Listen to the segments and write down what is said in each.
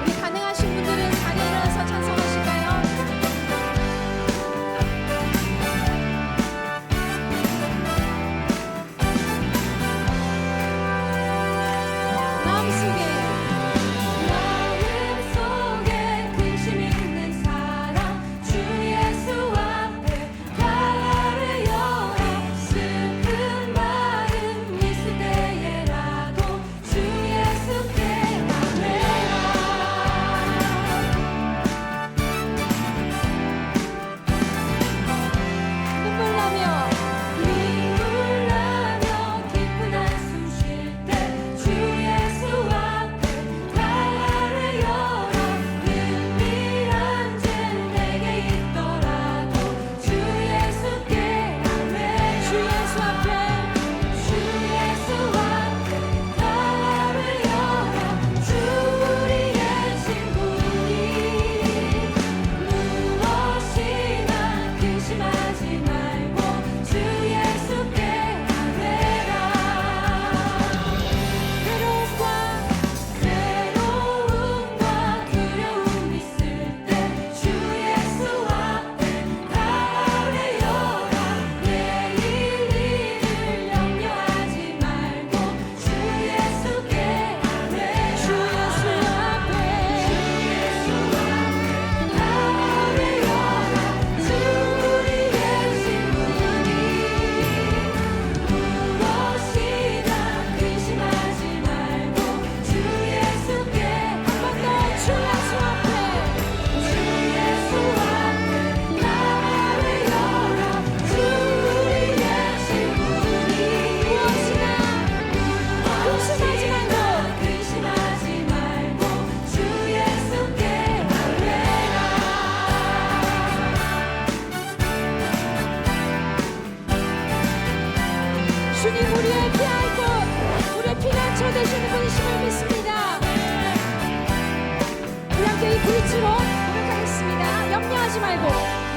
우리 가능하신 분들은 자리에 일어나서 찬송하실까요? 마음속에 근심 있는 사람 주 예수 앞에 나를 열어 슬픈 마음 있을 때 주님 우리의 피할 곳, 우리의 피난처 되시는 분이심을 믿습니다. 우리 함께 이 불치로 고백하겠습니다. 염려하지 말고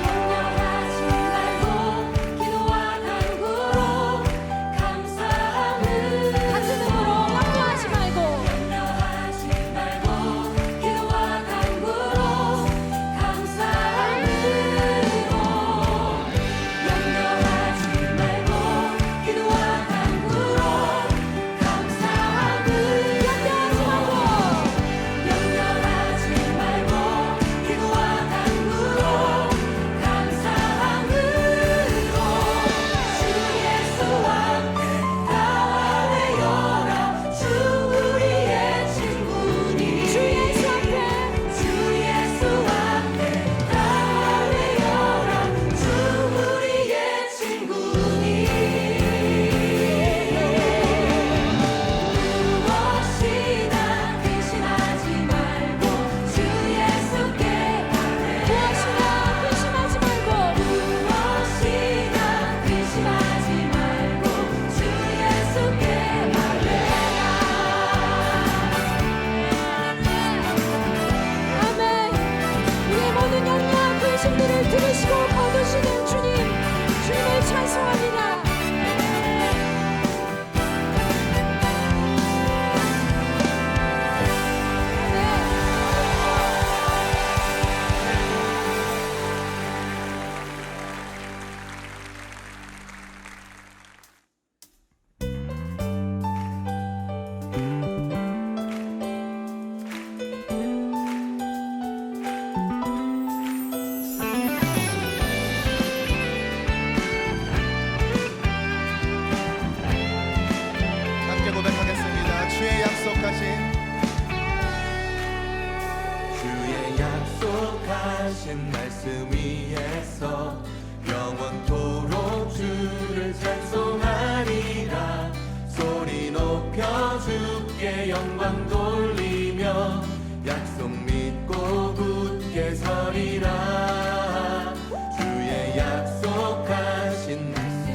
염려하지 말고 기도와 간구로 감사함을 같은 힘으로 염려하지 말고 염려하지 말고 기도와 간구로 감사함으로 염려하지 말고 기도와 간구로 감사함을 염려하지 말고 염려하지 말고 기도와 간구로 감사함으로 주 예수 앞에 다 외쳐라 주 우리의 친구니 주 예수 앞에 주 예수 앞에 다 외쳐라 주 우리의 친구니 무엇이나 근심하지 말고 주 예수께 아뢰라 무엇이나 근심하지 말고 무엇이나 근심하지 말고 주 예수께 아뢰라 아멘. 우리의 모든 염려와 근심들을 들으시고 거두시는 주님, 주님을 찬송합니다. 함께 고백하겠습니다. 주의 약속하신 말씀 위에서 영원토록 주를 찬송하리라. 소리 높여 주께 영광 돌리며 약속 믿고 굳게 서리라. 주의 약속하신 말씀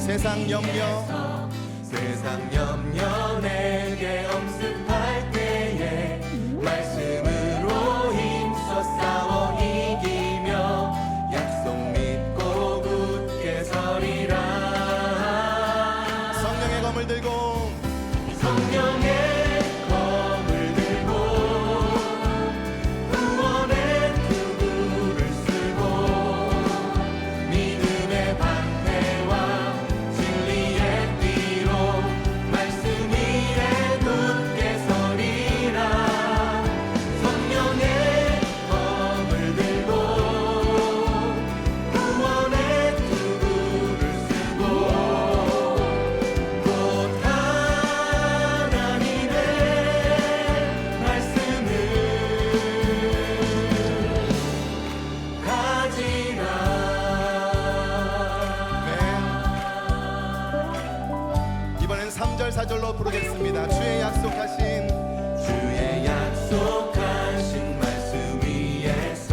세상 염려 내게 엄습할 때에 말씀으로 힘써 싸워 이기며 약속 믿고 굳게 서리라. 성령의 검을 들고 구원의 투구를 쓰고 믿음의 방패와 진리의 띠로 말씀 위에 굳게 서리라. 성령의 검을 들고 구원의 투구를 쓰고 곧 하나님의 말씀을 가지라. 이번엔 3절 4절로 부르겠습니다. 주의 약속하신 말씀 위에서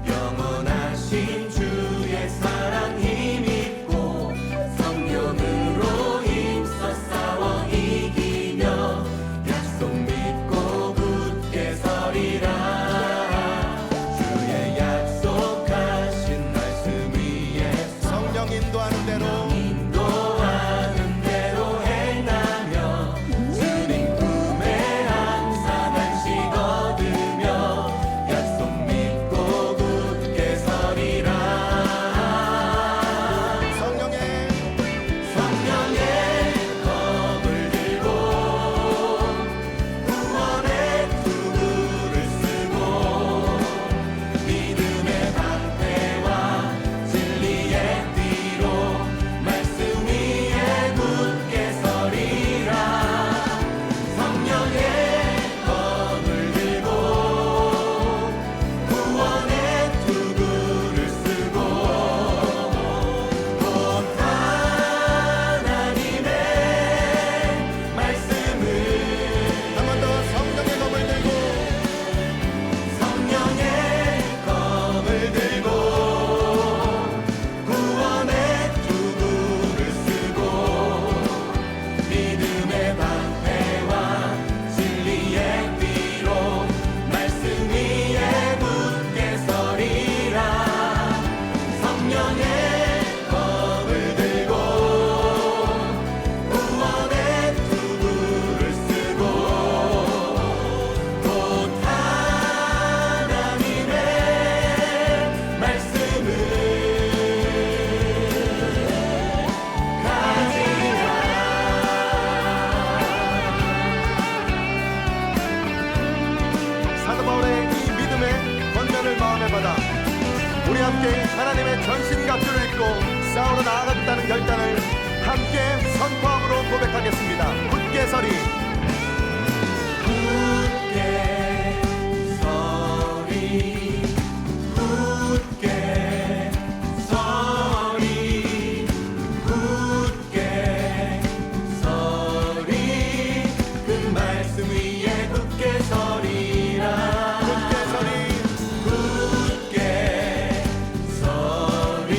영원하신 주의 사랑 힘입고 성령으로 힘써 싸워 이기며 약속 믿고 굳게 서리라. 주의 약속하신 말씀 위에 성령 인도하는 대로 행하며 주님 품에 항상 안식어 함께 하나님의 전신갑주를 입고 싸우러 나아가겠다는 결단을 함께 선포함으로 고백하겠습니다. 굳게 서리 굳게 서리 굳게 서리 굳게 서리 그 말씀 위에 굳게 서리라 굳게 서리 굳게 서리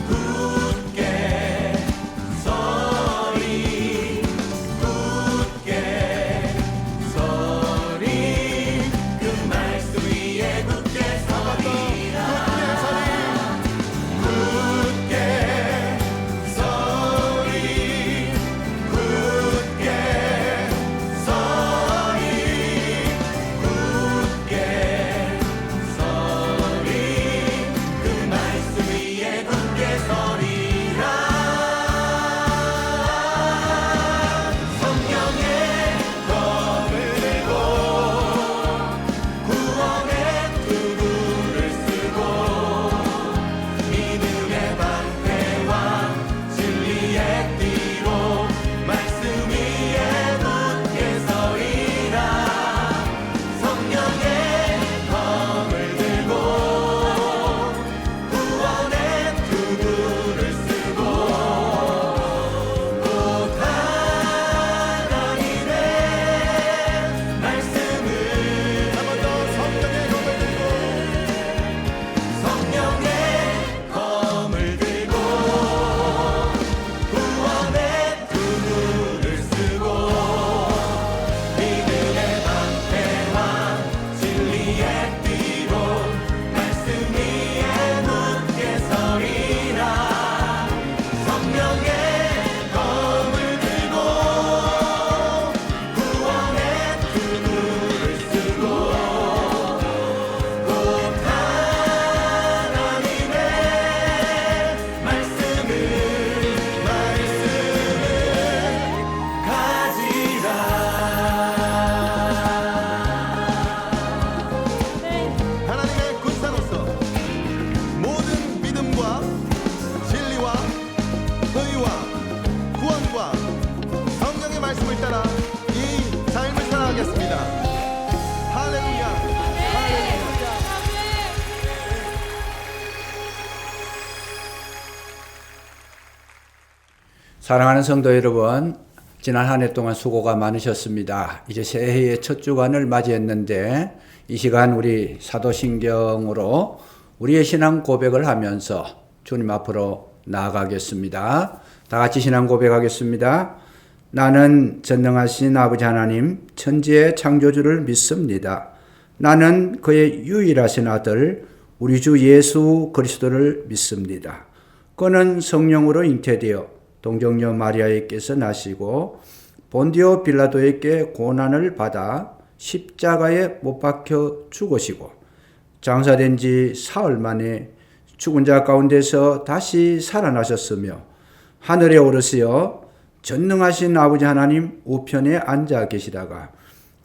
굳게 서리 굳게 서리 그 말씀 위에 굳게 서리라 굳게 서리 굳게 서리 굳게 서리 그 말씀 위에 굳게 서리라 성령의 검을 들고 구원의 투구를 쓰고 믿음의 방패와 진리의 띠로 말씀 위에 굳게 서리라 성령의 검을 들고 구원의 투구를 쓰고 곧 하나님의 말씀을 한 번 더 성령의 검을 들고 성령의 검을 들고 구원의 투구를 쓰고 믿음의 방패와 진리의 띠로 말씀 위에 굳게 서리라 성령의 검을 들고 구원의 투구를 쓰고 곧 하나님의 말씀을 가지라 하나님의 군사로서 모든 믿음과 진리와 의와 구원과 성령의 말씀을 따라 이 삶을 살아가겠습니다. 할렐루야 할렐루야 사랑하는 성도 여러분, 지난 한 해 동안 수고가 많으셨습니다. 이제 새해의 첫 주간을 맞이했는데 이 시간 우리 사도신경으로 우리의 신앙 고백을 하면서 주님 앞으로 나아가겠습니다. 다 같이 신앙 고백하겠습니다. 나는 전능하신 아버지 하나님 천지의 창조주를 믿습니다. 나는 그의 유일하신 아들 우리 주 예수 그리스도를 믿습니다. 그는 성령으로 잉태되어 동정녀 마리아에게서 나시고 본디오 빌라도에게 고난을 받아 십자가에 못 박혀 죽으시고 장사된 지 사흘 만에 죽은 자 가운데서 다시 살아나셨으며 하늘에 오르시어 전능하신 아버지 하나님 우편에 앉아 계시다가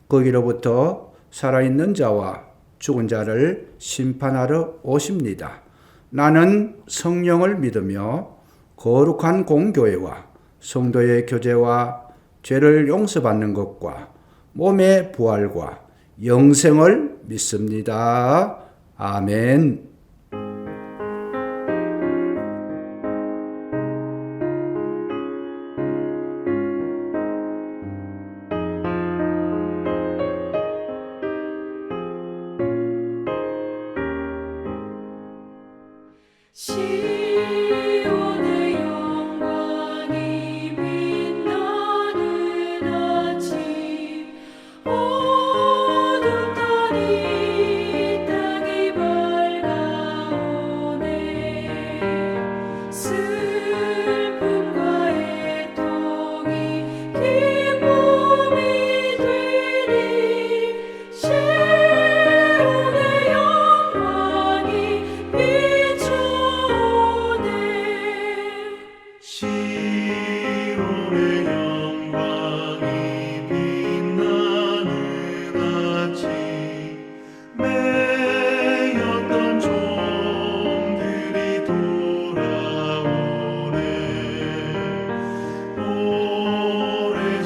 거기로부터 살아있는 자와 죽은 자를 심판하러 오십니다. 나는 성령을 믿으며 거룩한 공교회와 성도의 교제와 죄를 용서받는 것과 몸의 부활과 영생을 믿습니다. 아멘. 시온의 영광이 빛나는 아침 어둠 떠니 땅이 밝아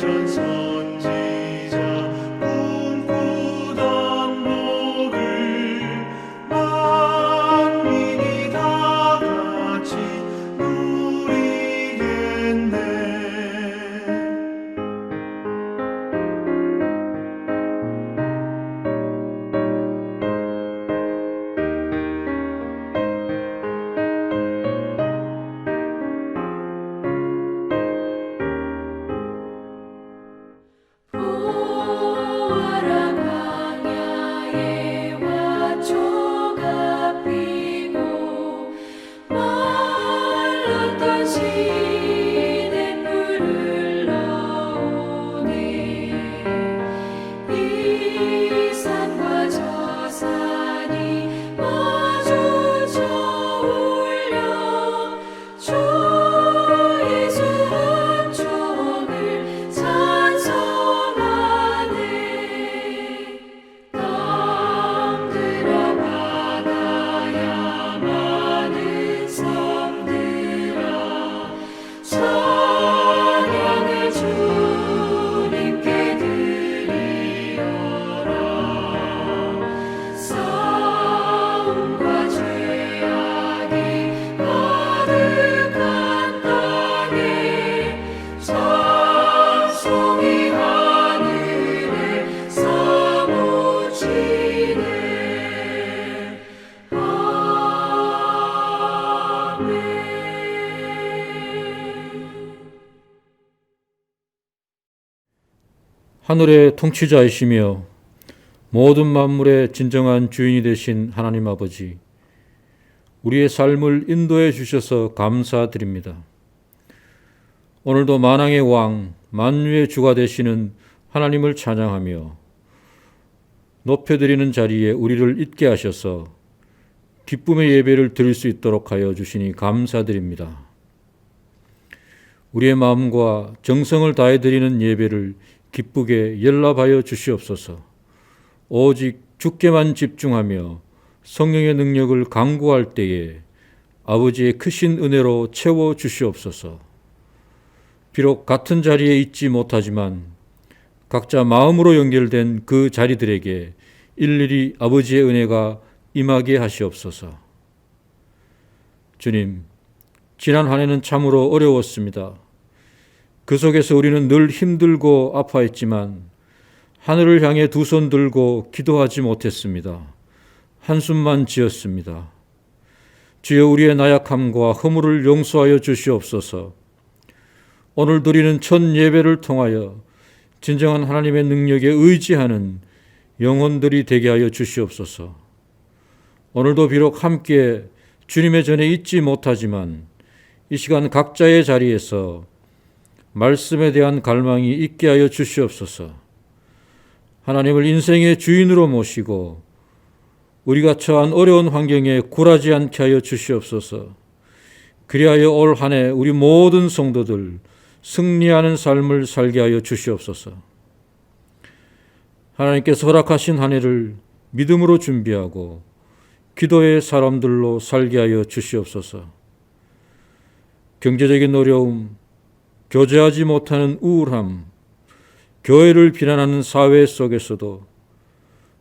오래전 선지자 꿈꾸던 복을 만민이 다 같이 누리겠네. 보아라 광야에 화초가 피고 말랐던 시냇물을 흘러오네. 이 산과 저 산이 마주쳐 울려 주 예수 은총을 찬송하네. 땅들아 바다야 많은 섬들아 찬양을 주님께 드리어라. 싸움과 죄악이 가득한 땅에 찬송이 하늘에 사무치네. 아멘. 하늘의 통치자이시며 모든 만물의 진정한 주인이 되신 하나님 아버지, 우리의 삶을 인도해 주셔서 감사드립니다. 오늘도 만왕의 왕, 만유의 주가 되시는 하나님을 찬양하며 높여드리는 자리에 우리를 있게 하셔서 기쁨의 예배를 드릴 수 있도록 하여 주시니 감사드립니다. 우리의 마음과 정성을 다해 드리는 예배를 기쁘게 연락하여 주시옵소서. 오직 주께만 집중하며 성령의 능력을 간구할 때에 아버지의 크신 은혜로 채워 주시옵소서. 비록 같은 자리에 있지 못하지만 각자 마음으로 연결된 그 자리들에게 일일이 아버지의 은혜가 임하게 하시옵소서. 주님, 지난 한 해는 참으로 어려웠습니다. 그 속에서 우리는 늘 힘들고 아파했지만 하늘을 향해 두 손 들고 기도하지 못했습니다. 한숨만 지었습니다. 주여, 우리의 나약함과 허물을 용서하여 주시옵소서. 오늘 드리는 첫 예배를 통하여 진정한 하나님의 능력에 의지하는 영혼들이 되게 하여 주시옵소서. 오늘도 비록 함께 주님의 전에 있지 못하지만 이 시간 각자의 자리에서 말씀에 대한 갈망이 있게 하여 주시옵소서. 하나님을 인생의 주인으로 모시고 우리가 처한 어려운 환경에 굴하지 않게 하여 주시옵소서. 그리하여 올 한 해 우리 모든 성도들 승리하는 삶을 살게 하여 주시옵소서. 하나님께서 허락하신 한 해를 믿음으로 준비하고 기도의 사람들로 살게 하여 주시옵소서. 경제적인 어려움, 교제하지 못하는 우울함, 교회를 비난하는 사회 속에서도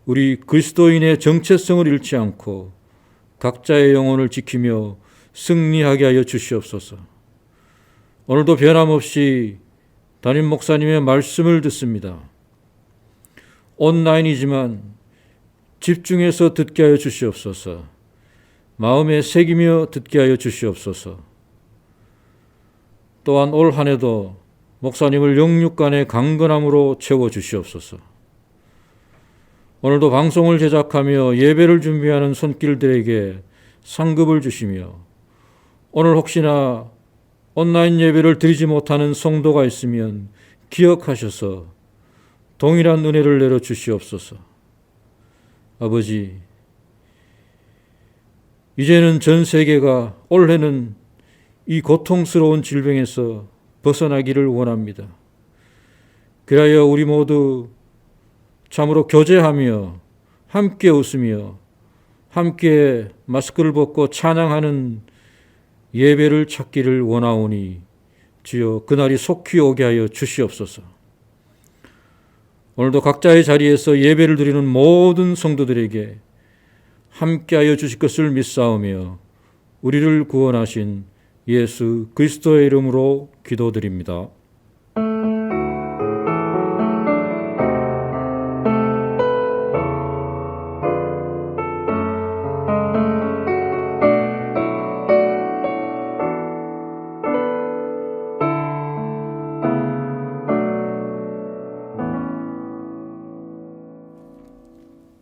우리 그리스도인의 정체성을 잃지 않고 각자의 영혼을 지키며 승리하게 하여 주시옵소서. 오늘도 변함없이 담임 목사님의 말씀을 듣습니다. 온라인이지만 집중해서 듣게 하여 주시옵소서. 마음에 새기며 듣게 하여 주시옵소서. 또한 올 한 해도 목사님을 영육간의 강건함으로 채워 주시옵소서. 오늘도 방송을 제작하며 예배를 준비하는 손길들에게 상급을 주시며 오늘 혹시나 온라인 예배를 드리지 못하는 성도가 있으면 기억하셔서 동일한 은혜를 내려 주시옵소서. 아버지, 이제는 전 세계가 올해는 이 고통스러운 질병에서 벗어나기를 원합니다. 그리하여 우리 모두 참으로 교제하며 함께 웃으며 함께 마스크를 벗고 찬양하는 예배를 찾기를 원하오니 주여 그날이 속히 오게 하여 주시옵소서. 오늘도 각자의 자리에서 예배를 드리는 모든 성도들에게 함께하여 주실 것을 믿사오며 우리를 구원하신 예수 그리스도의 이름으로 기도드립니다.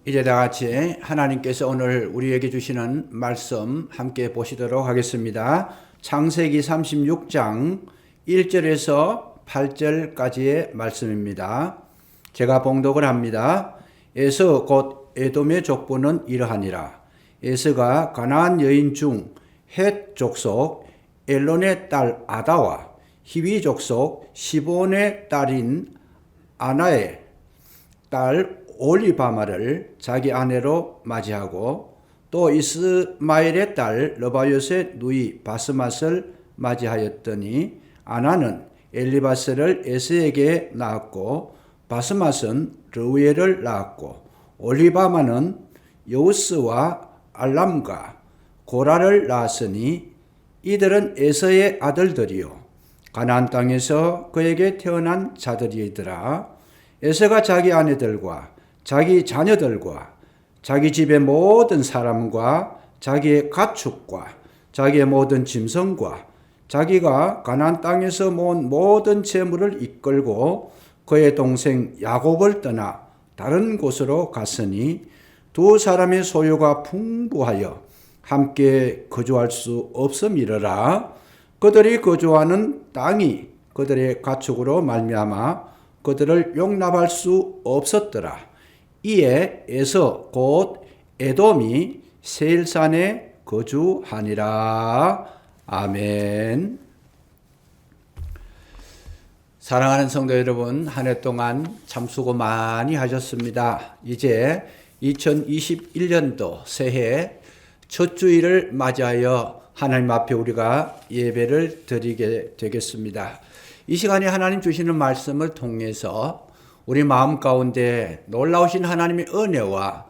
이제 다 같이 하나님께서 오늘 우리에게 주시는 말씀 함께 보시도록 하겠습니다. 창세기 36장 1절에서 8절까지의 말씀입니다. 제가 봉독을 합니다. 에서 곧 에돔의 족보는 이러하니라. 에서가 가나안 여인 중 헷 족속 엘론의 딸 아다와 히위 족속 시본의 딸인 아나의 딸 올리바마를 자기 아내로 맞이하고 또 이스마엘의 딸 느바요의 누이 바스맛을 맞이하였더니 아나는 엘리바스를 에스에게 낳았고 바스맛은 르우엘을 낳았고 올리바마는 여우스와 알람과 고라를 낳았으니 이들은 에서의 아들들이요 가나안 땅에서 그에게 태어난 자들이더라. 에서가 자기 아내들과 자기 자녀들과 자기 집의 모든 사람과 자기의 가축과 자기의 모든 짐승과 자기가 가나안 땅에서 모은 모든 재물을 이끌고 그의 동생 야곱을 떠나 다른 곳으로 갔으니 두 사람의 소유가 풍부하여 함께 거주할 수 없음이러라. 그들이 거주하는 땅이 그들의 가축으로 말미암아 그들을 용납할 수 없었더라. 이에 에서 곧 에돔이 세일산에 거주하니라. 아멘. 사랑하는 성도 여러분, 한 해 동안 참 수고 많이 하셨습니다. 이제 2021년도 새해 첫 주일을 맞이하여 하나님 앞에 우리가 예배를 드리게 되겠습니다. 이 시간에 하나님 주시는 말씀을 통해서 우리 마음 가운데 놀라우신 하나님의 은혜와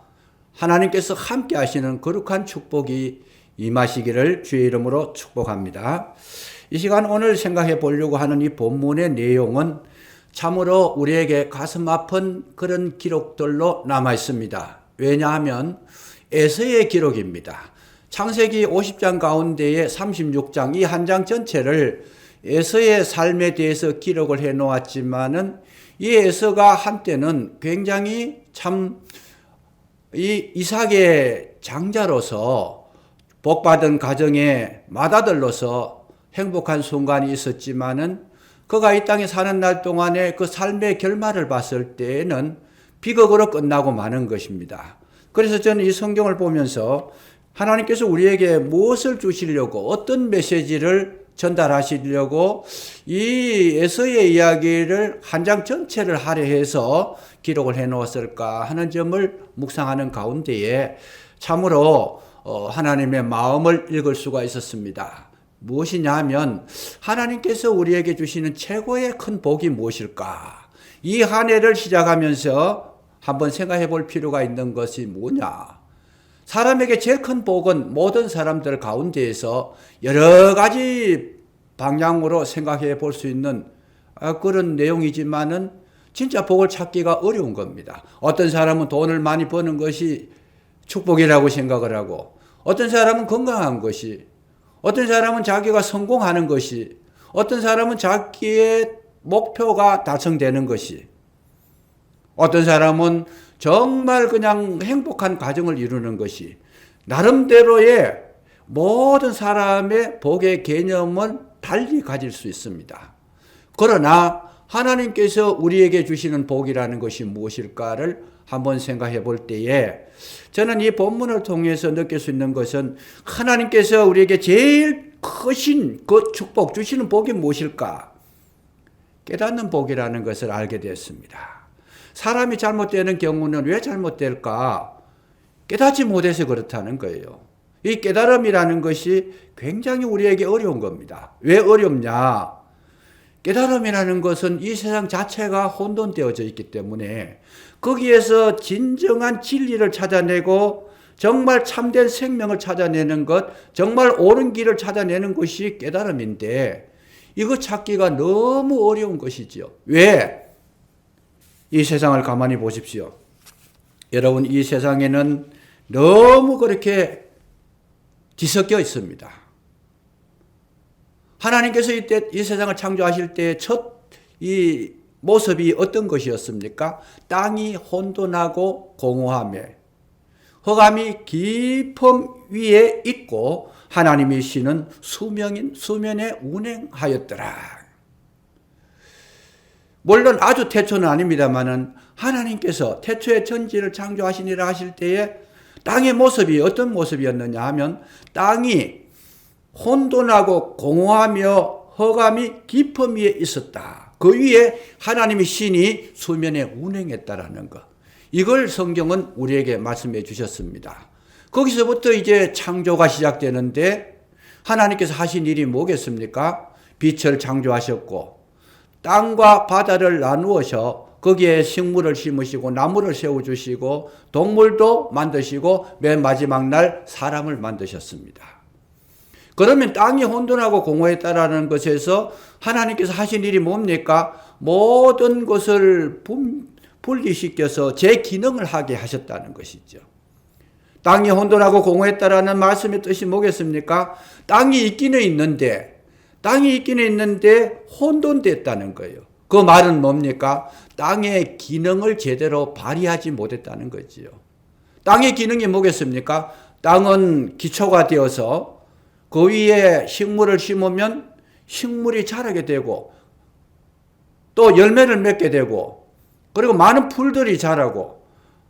하나님께서 함께 하시는 거룩한 축복이 임하시기를 주의 이름으로 축복합니다. 이 시간 오늘 생각해 보려고 하는 이 본문의 내용은 참으로 우리에게 가슴 아픈 그런 기록들로 남아 있습니다. 왜냐하면 에서의 기록입니다. 창세기 50장 가운데의 36장 이 한 장 전체를 에서의 삶에 대해서 기록을 해 놓았지만은 이 에서가 한때는 굉장히 참 이 이삭의 장자로서 복받은 가정의 맏아들로서 행복한 순간이 있었지만은 그가 이 땅에 사는 날 동안에 그 삶의 결말을 봤을 때에는 비극으로 끝나고 마는 것입니다. 그래서 저는 이 성경을 보면서 하나님께서 우리에게 무엇을 주시려고 어떤 메시지를 전달하시려고 이 에서의 이야기를 한 장 전체를 할애해서 기록을 해 놓았을까 하는 점을 묵상하는 가운데에 참으로 하나님의 마음을 읽을 수가 있었습니다. 무엇이냐 하면 하나님께서 우리에게 주시는 최고의 큰 복이 무엇일까? 이 한 해를 시작하면서 한번 생각해 볼 필요가 있는 것이 뭐냐? 사람에게 제일 큰 복은 모든 사람들 가운데에서 여러 가지 방향으로 생각해 볼 수 있는 그런 내용이지만은 진짜 복을 찾기가 어려운 겁니다. 어떤 사람은 돈을 많이 버는 것이 축복이라고 생각을 하고, 어떤 사람은 건강한 것이, 어떤 사람은 자기가 성공하는 것이, 어떤 사람은 자기의 목표가 달성되는 것이, 어떤 사람은 정말 그냥 행복한 가정을 이루는 것이, 나름대로의 모든 사람의 복의 개념을 달리 가질 수 있습니다. 그러나 하나님께서 우리에게 주시는 복이라는 것이 무엇일까를 한번 생각해 볼 때에 저는 이 본문을 통해서 느낄 수 있는 것은 하나님께서 우리에게 제일 크신 그 축복 주시는 복이 무엇일까? 깨닫는 복이라는 것을 알게 되었습니다. 사람이 잘못되는 경우는 왜 잘못될까? 깨닫지 못해서 그렇다는 거예요. 이 깨달음이라는 것이 굉장히 우리에게 어려운 겁니다. 왜 어렵냐? 깨달음이라는 것은 이 세상 자체가 혼돈되어져 있기 때문에 거기에서 진정한 진리를 찾아내고 정말 참된 생명을 찾아내는 것, 정말 옳은 길을 찾아내는 것이 깨달음인데 이거 찾기가 너무 어려운 것이지요. 왜? 이 세상을 가만히 보십시오. 여러분, 이 세상에는 너무 그렇게 뒤섞여 있습니다. 하나님께서 이 세상을 창조하실 때 첫 이 모습이 어떤 것이었습니까? 땅이 혼돈하고 공허하며 흑암이 깊음 위에 있고 하나님의 신은 수면에 운행하였더라. 물론 아주 태초는 아닙니다만은 하나님께서 태초에 천지를 창조하시니라 하실 때에 땅의 모습이 어떤 모습이었느냐 하면 땅이 혼돈하고 공허하며 흑암이 깊음 위에 있었다. 그 위에 하나님의 신이 수면에 운행했다라는 것. 이걸 성경은 우리에게 말씀해 주셨습니다. 거기서부터 이제 창조가 시작되는데 하나님께서 하신 일이 뭐겠습니까? 빛을 창조하셨고 땅과 바다를 나누어서 거기에 식물을 심으시고 나무를 세워주시고 동물도 만드시고 맨 마지막 날 사람을 만드셨습니다. 그러면 땅이 혼돈하고 공허했다라는 것에서 하나님께서 하신 일이 뭡니까? 모든 것을 분리시켜서 제 기능을 하게 하셨다는 것이죠. 땅이 혼돈하고 공허했다라는 말씀의 뜻이 뭐겠습니까? 땅이 있기는 있는데 혼돈됐다는 거예요. 그 말은 뭡니까? 땅의 기능을 제대로 발휘하지 못했다는 거지요. 땅의 기능이 뭐겠습니까? 땅은 기초가 되어서 그 위에 식물을 심으면 식물이 자라게 되고 또 열매를 맺게 되고 그리고 많은 풀들이 자라고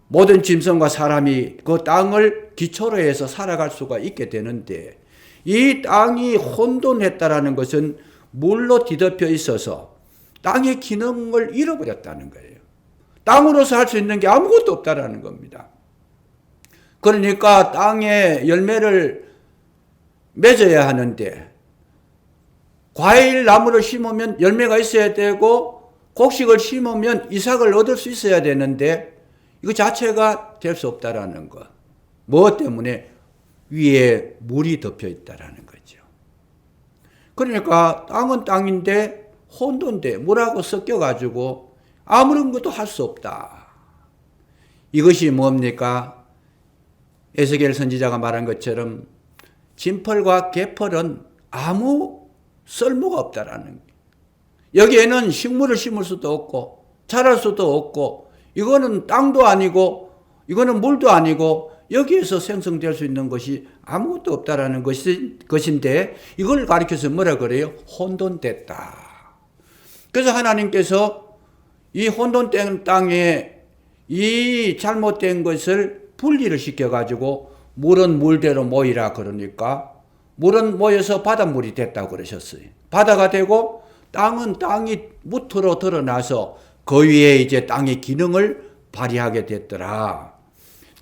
모든 짐승과 사람이 그 땅을 기초로 해서 살아갈 수가 있게 되는데 이 땅이 혼돈했다라는 것은 물로 뒤덮여 있어서 땅의 기능을 잃어버렸다는 거예요. 땅으로서 할 수 있는 게 아무것도 없다라는 겁니다. 그러니까 땅에 열매를 맺어야 하는데 과일 나무를 심으면 열매가 있어야 되고 곡식을 심으면 이삭을 얻을 수 있어야 되는데 이거 자체가 될 수 없다라는 것. 뭐 때문에? 위에 물이 덮여 있다라는 거죠. 그러니까 땅은 땅인데 혼돈돼 물하고 섞여가지고 아무런 것도 할 수 없다. 이것이 뭡니까? 에스겔 선지자가 말한 것처럼 진펄과 개펄은 아무 쓸모가 없다라는 거예요. 여기에는 식물을 심을 수도 없고 자랄 수도 없고 이거는 땅도 아니고 이거는 물도 아니고 여기에서 생성될 수 있는 것이 아무것도 없다라는 것인데 이걸 가리켜서 뭐라 그래요? 혼돈됐다. 그래서 하나님께서 이 혼돈된 땅에 이 잘못된 것을 분리를 시켜가지고 물은 물대로 모이라 그러니까 물은 모여서 바닷물이 됐다고 그러셨어요. 바다가 되고 땅은 땅이 무트로 드러나서 그 위에 이제 땅의 기능을 발휘하게 됐더라.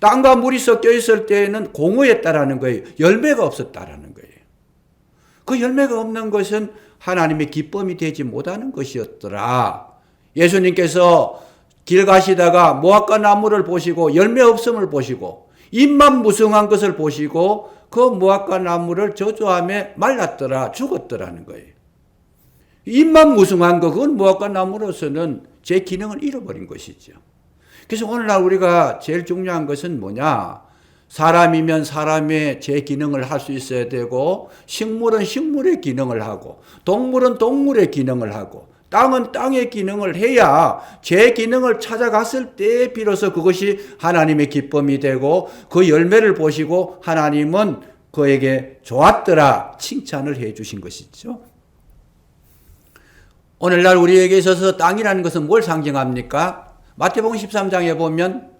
땅과 물이 섞여 있을 때에는 공허했다라는 거예요. 열매가 없었다라는 거예요. 그 열매가 없는 것은 하나님의 기쁨이 되지 못하는 것이었더라. 예수님께서 길 가시다가 무화과 나무를 보시고 열매 없음을 보시고 잎만 무성한 것을 보시고 그 무화과 나무를 저주하며 말랐더라, 죽었더라는 거예요. 잎만 무성한 거, 그건 무화과 나무로서는 제 기능을 잃어버린 것이죠. 그래서 오늘날 우리가 제일 중요한 것은 뭐냐? 사람이면 사람의 제 기능을 할 수 있어야 되고, 식물은 식물의 기능을 하고, 동물은 동물의 기능을 하고, 땅은 땅의 기능을 해야 제 기능을 찾아갔을 때 비로소 그것이 하나님의 기쁨이 되고 그 열매를 보시고 하나님은 그에게 좋았더라 칭찬을 해 주신 것이죠. 오늘날 우리에게 있어서 땅이라는 것은 뭘 상징합니까? 마태복음 13장에 보면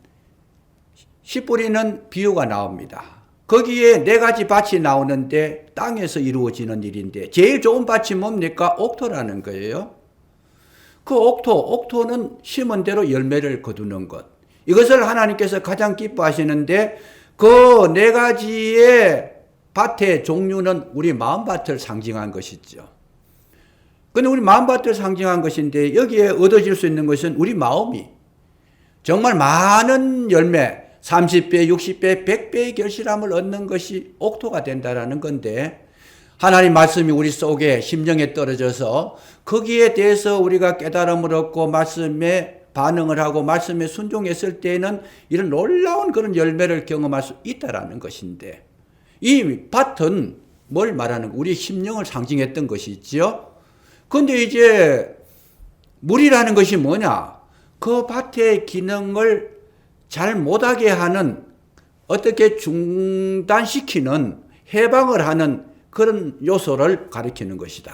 씨 뿌리는 비유가 나옵니다. 거기에 4가지 밭이 나오는데 땅에서 이루어지는 일인데 제일 좋은 밭이 뭡니까? 옥토라는 거예요. 그 옥토는 심은 대로 열매를 거두는 것. 이것을 하나님께서 가장 기뻐하시는데 그 4가지의 밭의 종류는 우리 마음밭을 상징한 것이죠. 근데 우리 마음밭을 상징한 것인데 여기에 얻어질 수 있는 것은 우리 마음이 정말 많은 열매 30배, 60배, 100배의 결실함을 얻는 것이 옥토가 된다라는 건데 하나님 말씀이 우리 속에 심령에 떨어져서 거기에 대해서 우리가 깨달음을 얻고 말씀에 반응을 하고 말씀에 순종했을 때에는 이런 놀라운 그런 열매를 경험할 수 있다라는 것인데 이 밭은 뭘 말하는 거? 우리 심령을 상징했던 것이지요. 그런데 이제 물이라는 것이 뭐냐? 그 밭의 기능을 잘 못하게 하는 어떻게 중단시키는 해방을 하는 그런 요소를 가리키는 것이다.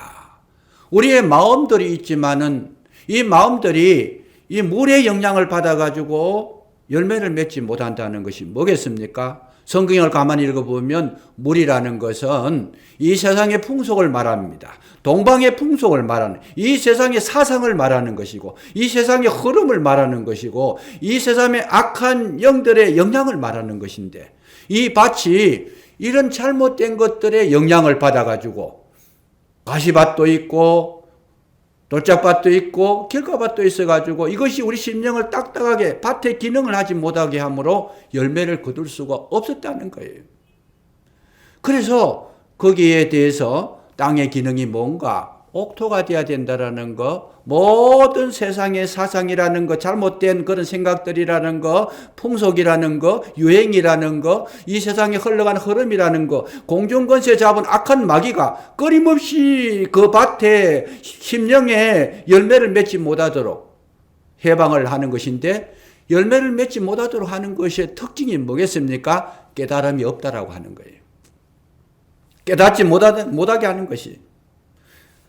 우리의 마음들이 있지만은 이 마음들이 이 물의 영향을 받아가지고 열매를 맺지 못한다는 것이 뭐겠습니까? 성경을 가만히 읽어보면 물이라는 것은 이 세상의 풍속을 말합니다. 동방의 풍속을 말하는 이 세상의 사상을 말하는 것이고 이 세상의 흐름을 말하는 것이고 이 세상의 악한 영들의 영향을 말하는 것인데 이 밭이 이런 잘못된 것들의 영향을 받아가지고 가시밭도 있고 돌짝밭도 있고 길가밭도 있어가지고 이것이 우리 심령을 딱딱하게 밭의 기능을 하지 못하게 함으로 열매를 거둘 수가 없었다는 거예요. 그래서 거기에 대해서 땅의 기능이 뭔가 옥토가 되어야 된다라는 거, 모든 세상의 사상이라는 거, 잘못된 그런 생각들이라는 거, 풍속이라는 거, 유행이라는 거, 이 세상에 흘러가는 흐름이라는 거, 공중권세 잡은 악한 마귀가 끊임없이 그 밭에 심령에 열매를 맺지 못하도록 해방을 하는 것인데 열매를 맺지 못하도록 하는 것의 특징이 뭐겠습니까? 깨달음이 없다라고 하는 거예요. 깨닫지 못하게 하는 것이.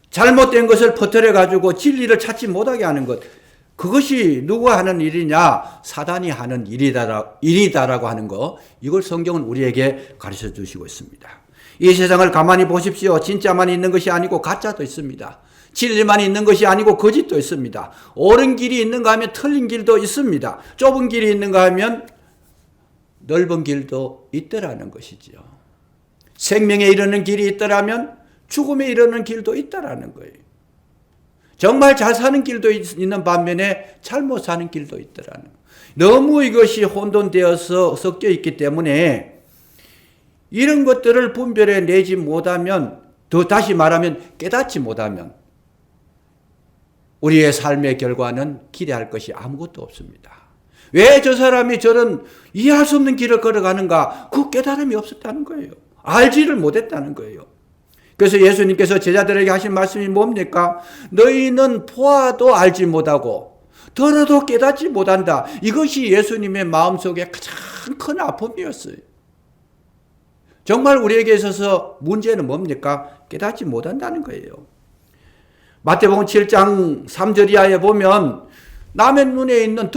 잘못된 것을 퍼뜨려가지고 진리를 찾지 못하게 하는 것. 그것이 누가 하는 일이냐? 사단이 하는 일이다라고 하는 거. 이걸 성경은 우리에게 가르쳐 주시고 있습니다. 이 세상을 가만히 보십시오. 진짜만 있는 것이 아니고 가짜도 있습니다. 진리만 있는 것이 아니고 거짓도 있습니다. 옳은 길이 있는가 하면 틀린 길도 있습니다. 좁은 길이 있는가 하면 넓은 길도 있더라는 것이지요. 생명에 이르는 길이 있더라면 죽음에 이르는 길도 있다라는 거예요. 정말 잘 사는 길도 있는 반면에 잘못 사는 길도 있더라는 거예요. 너무 이것이 혼돈되어서 섞여 있기 때문에 이런 것들을 분별해 내지 못하면, 더 다시 말하면 깨닫지 못하면 우리의 삶의 결과는 기대할 것이 아무것도 없습니다. 왜 저 사람이 저런 이해할 수 없는 길을 걸어가는가? 그 깨달음이 없었다는 거예요. 알지를 못했다는 거예요. 그래서 예수님께서 제자들에게 하신 말씀이 뭡니까? 너희는 보아도 알지 못하고 들어도 깨닫지 못한다. 이것이 예수님의 마음속에 가장 큰 아픔이었어요. 정말 우리에게 있어서 문제는 뭡니까? 깨닫지 못한다는 거예요. 마태복음 7장 3절 이하에 보면 남의 눈에 있는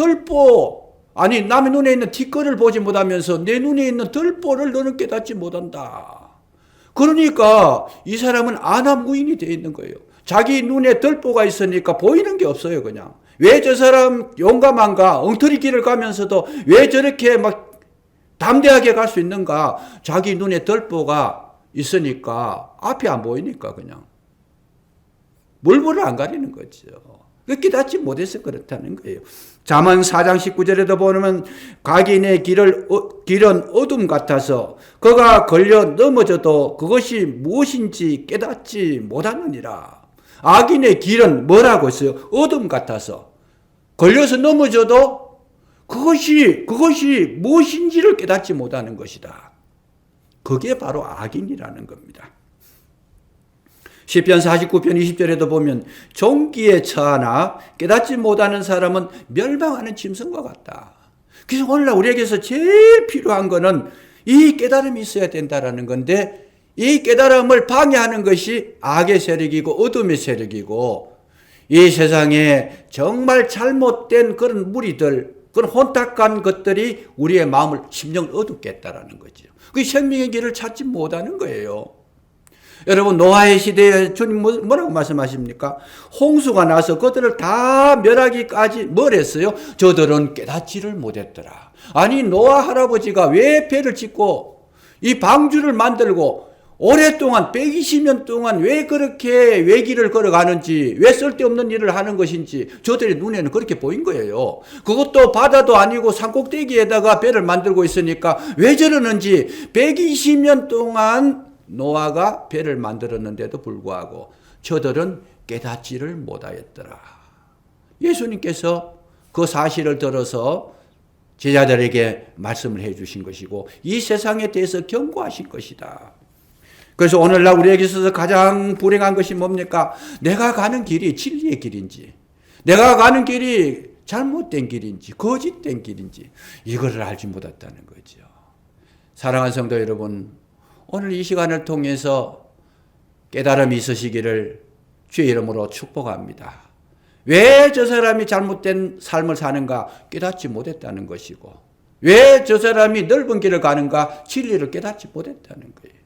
남의 눈에 있는 뒷거를 보지 못하면서 내 눈에 있는 들보를 너는 깨닫지 못한다. 그러니까 이 사람은 안하무인이 되어 있는 거예요. 자기 눈에 들보가 있으니까 보이는 게 없어요, 그냥. 왜 저 사람 용감한가? 엉터리 길을 가면서도 왜 저렇게 막 담대하게 갈 수 있는가? 자기 눈에 들보가 있으니까 앞이 안 보이니까 그냥. 물불을 안 가리는 거죠. 깨닫지 못해서 그렇다는 거예요. 잠언 4장 19절에도 보면 각인의 길은 어둠 같아서 그가 걸려 넘어져도 그것이 무엇인지 깨닫지 못하느니라. 악인의 길은 뭐라고 했어요? 어둠 같아서 걸려서 넘어져도 그것이 무엇인지를 깨닫지 못하는 것이다. 그게 바로 악인이라는 겁니다. 시편 49편 20절에도 보면 종기에 처하나 깨닫지 못하는 사람은 멸망하는 짐승과 같다. 그래서 오늘날 우리에게서 제일 필요한 거는 이 깨달음이 있어야 된다라는 건데 이 깨달음을 방해하는 것이 악의 세력이고 어둠의 세력이고 이 세상에 정말 잘못된 그런 무리들, 그런 혼탁한 것들이 우리의 마음을, 심령을 어둡게 했다라는 거죠. 그 생명의 길을 찾지 못하는 거예요. 여러분, 노아의 시대에 주님 뭐라고 말씀하십니까? 홍수가 나서 그들을 다 멸하기까지 뭘 했어요? 저들은 깨닫지를 못했더라. 아니, 노아 할아버지가 왜 배를 짓고 이 방주를 만들고 오랫동안 120년 동안 왜 그렇게 외길을 걸어가는지, 왜 쓸데없는 일을 하는 것인지 저들의 눈에는 그렇게 보인 거예요. 그것도 바다도 아니고 산꼭대기에다가 배를 만들고 있으니까 왜 저러는지 120년 동안 노아가 배를 만들었는데도 불구하고 저들은 깨닫지를 못하였더라. 예수님께서 그 사실을 들어서 제자들에게 말씀을 해 주신 것이고 이 세상에 대해서 경고하신 것이다. 그래서 오늘날 우리에게 있어서 가장 불행한 것이 뭡니까? 내가 가는 길이 진리의 길인지, 내가 가는 길이 잘못된 길인지, 거짓된 길인지 이거를 알지 못했다는 거죠. 사랑하는 성도 여러분, 오늘 이 시간을 통해서 깨달음이 있으시기를 주의 이름으로 축복합니다. 왜 저 사람이 잘못된 삶을 사는가 깨닫지 못했다는 것이고, 왜 저 사람이 넓은 길을 가는가 진리를 깨닫지 못했다는 거예요.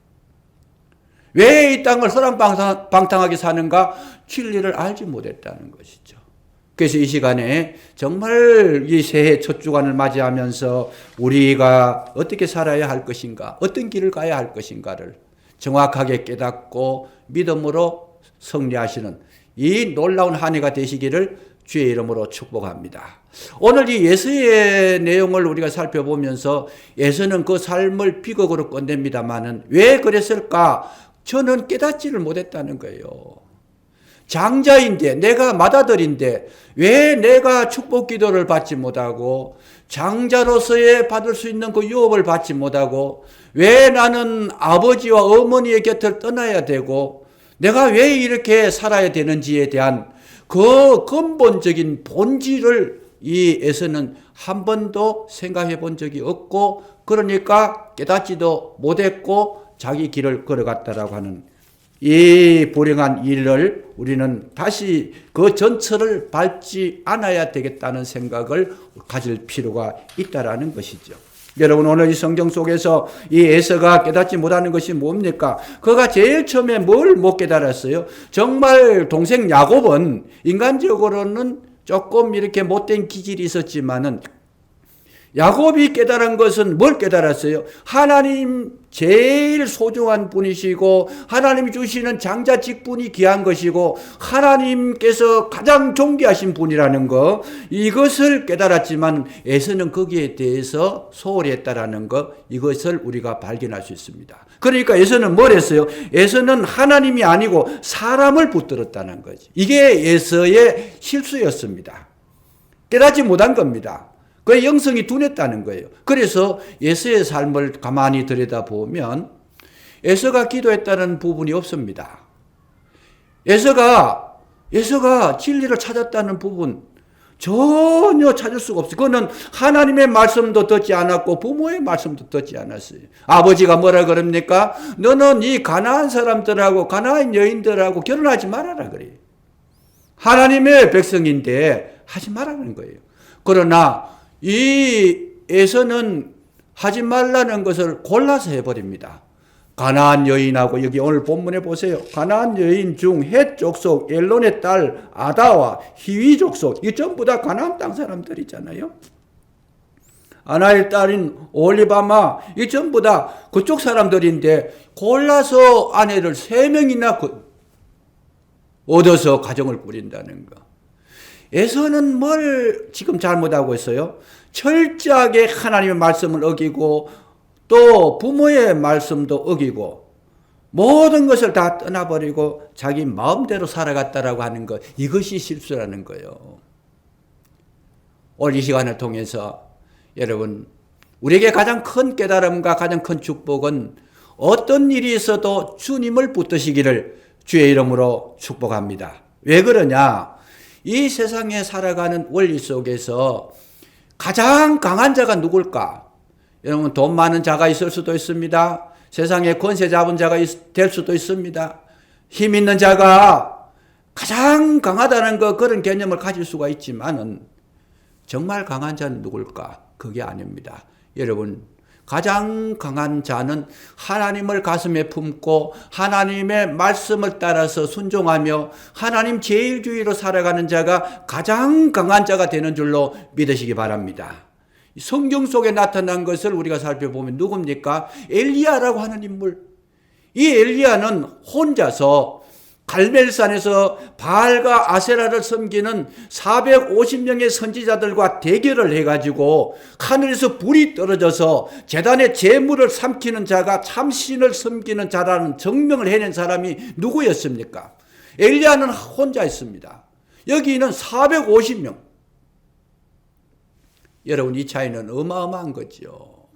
왜 이 땅을 허랑방탕하게 사는가 진리를 알지 못했다는 것이죠. 그래서 이 시간에 정말 이 새해 첫 주간을 맞이하면서 우리가 어떻게 살아야 할 것인가, 어떤 길을 가야 할 것인가를 정확하게 깨닫고 믿음으로 승리하시는 이 놀라운 한 해가 되시기를 주의 이름으로 축복합니다. 오늘 이 예서의 내용을 우리가 살펴보면서 예서는 그 삶을 비극으로 끝냅니다마는 왜 그랬을까? 저는 깨닫지를 못했다는 거예요. 장자인데, 내가 맏아들인데 왜 내가 축복 기도를 받지 못하고 장자로서의 받을 수 있는 그 유업을 받지 못하고 왜 나는 아버지와 어머니의 곁을 떠나야 되고 내가 왜 이렇게 살아야 되는지에 대한 그 근본적인 본질을 이 에서는 한 번도 생각해 본 적이 없고 그러니까 깨닫지도 못했고 자기 길을 걸어갔다라고 하는 이 불행한 일을 우리는 다시 그 전철을 밟지 않아야 되겠다는 생각을 가질 필요가 있다라는 것이죠. 여러분, 오늘 이 성경 속에서 이 에서가 깨닫지 못하는 것이 뭡니까? 그가 제일 처음에 뭘 못 깨달았어요? 정말 동생 야곱은 인간적으로는 조금 이렇게 못된 기질이 있었지만은 야곱이 깨달은 것은 뭘 깨달았어요? 하나님 제일 소중한 분이시고 하나님이 주시는 장자 직분이 귀한 것이고 하나님께서 가장 존귀하신 분이라는 거, 이것을 깨달았지만 에서는 거기에 대해서 소홀히 했다라는 거, 이것을 우리가 발견할 수 있습니다. 그러니까 에서는 뭘 했어요? 에서는 하나님이 아니고 사람을 붙들었다는 거지. 이게 에서의 실수였습니다. 깨닫지 못한 겁니다. 그 영성이 둔했다는 거예요. 그래서 에서의 삶을 가만히 들여다보면 에서가 기도했다는 부분이 없습니다. 에서가 진리를 찾았다는 부분 전혀 찾을 수가 없어요. 그거는 하나님의 말씀도 듣지 않았고 부모의 말씀도 듣지 않았어요. 아버지가 뭐라 그럽니까? 너는 이 가나안 사람들하고 가나안 여인들하고 결혼하지 말아라 그래요. 하나님의 백성인데 하지 말라는 거예요. 그러나 이 에서는 하지 말라는 것을 골라서 해버립니다. 가나안 여인하고, 여기 오늘 본문에 보세요. 가나안 여인 중 헷 족속 엘론의 딸 아다와 히위 족속, 이 전부 다 가나안 땅 사람들이잖아요. 아나의 딸인 올리바마, 이 전부 다 그쪽 사람들인데 골라서 아내를 3명이나 얻어서 가정을 꾸린다는 거. 에서는 뭘 지금 잘못하고 있어요? 철저하게 하나님의 말씀을 어기고 또 부모의 말씀도 어기고 모든 것을 다 떠나버리고 자기 마음대로 살아갔다라고 하는 것, 이것이 실수라는 거예요. 오늘 이 시간을 통해서 여러분, 우리에게 가장 큰 깨달음과 가장 큰 축복은 어떤 일이 있어도 주님을 붙드시기를 주의 이름으로 축복합니다. 왜 그러냐? 이 세상에 살아가는 원리 속에서 가장 강한 자가 누굴까? 여러분, 돈 많은 자가 있을 수도 있습니다. 세상에 권세 잡은 자가 될 수도 있습니다. 힘 있는 자가 가장 강하다는 거, 그런 개념을 가질 수가 있지만은 정말 강한 자는 누굴까? 그게 아닙니다. 여러분, 가장 강한 자는 하나님을 가슴에 품고 하나님의 말씀을 따라서 순종하며 하나님 제일주의로 살아가는 자가 가장 강한 자가 되는 줄로 믿으시기 바랍니다. 성경 속에 나타난 것을 우리가 살펴보면 누굽니까? 엘리야라고 하는 인물. 이 엘리야는 혼자서 갈멜산에서 바알과 아세라를 섬기는 450명의 선지자들과 대결을 해가지고 하늘에서 불이 떨어져서 제단의 제물을 삼키는 자가 참신을 섬기는 자라는 증명을 해낸 사람이 누구였습니까? 엘리야는 혼자 있습니다. 여기는 450명. 여러분, 이 차이는 어마어마한 거죠.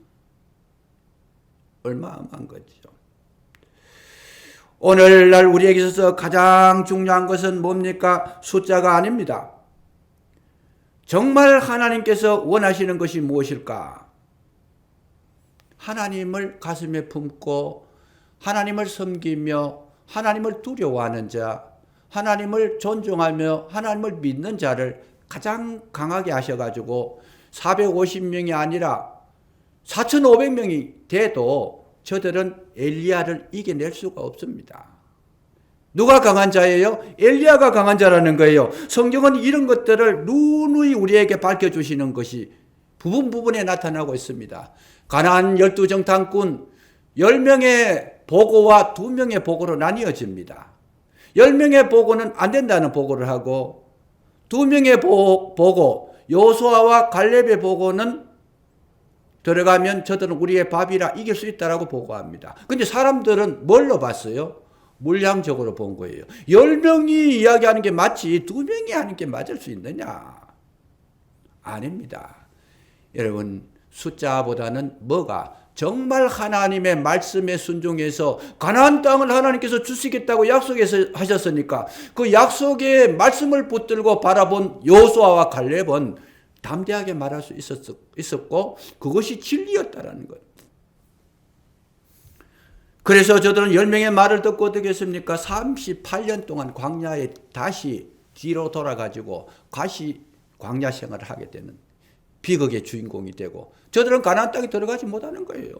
어마어마한 거죠. 오늘날 우리에게 있어서 가장 중요한 것은 뭡니까? 숫자가 아닙니다. 정말 하나님께서 원하시는 것이 무엇일까? 하나님을 가슴에 품고 하나님을 섬기며 하나님을 두려워하는 자, 하나님을 존중하며 하나님을 믿는 자를 가장 강하게 하셔가지고 450명이 아니라 4,500명이 돼도 저들은 엘리야를 이겨낼 수가 없습니다. 누가 강한 자예요? 엘리야가 강한 자라는 거예요. 성경은 이런 것들을 누누이 우리에게 밝혀주시는 것이 부분에 나타나고 있습니다. 가나안 12정탐꾼 10명의 보고와 2명의 보고로 나뉘어집니다. 10명의 보고는 안 된다는 보고를 하고 2명의 보고, 여호수아와 갈렙의 보고는 들어가면 저들은 우리의 밥이라 이길 수 있다라고 보고합니다. 근데 사람들은 뭘로 봤어요? 물량적으로 본 거예요. 10명이 이야기하는 게 맞지 2명이 하는 게 맞을 수 있느냐? 아닙니다. 여러분, 숫자보다는 뭐가? 정말 하나님의 말씀에 순종해서 가나안 땅을 하나님께서 주시겠다고 약속하셨으니까 그 약속의 말씀을 붙들고 바라본 여호수아와 갈렙은 담대하게 말할 수 있었고 그것이 진리였다라는 거예요. 그래서 저들은 10명의 말을 듣고 어떻게 했습니까? 38년 동안 광야에 다시 뒤로 돌아가지고 다시 광야 생활을 하게 되는 비극의 주인공이 되고 저들은 가나안 땅에 들어가지 못하는 거예요.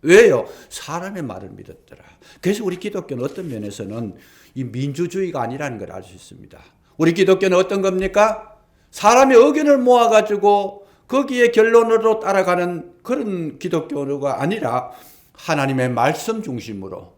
왜요? 사람의 말을 믿었더라. 그래서 우리 기독교는 어떤 면에서는 이 민주주의가 아니라는 걸 알 수 있습니다. 우리 기독교는 어떤 겁니까? 사람의 의견을 모아가지고 거기에 결론으로 따라가는 그런 기독교가 아니라 하나님의 말씀 중심으로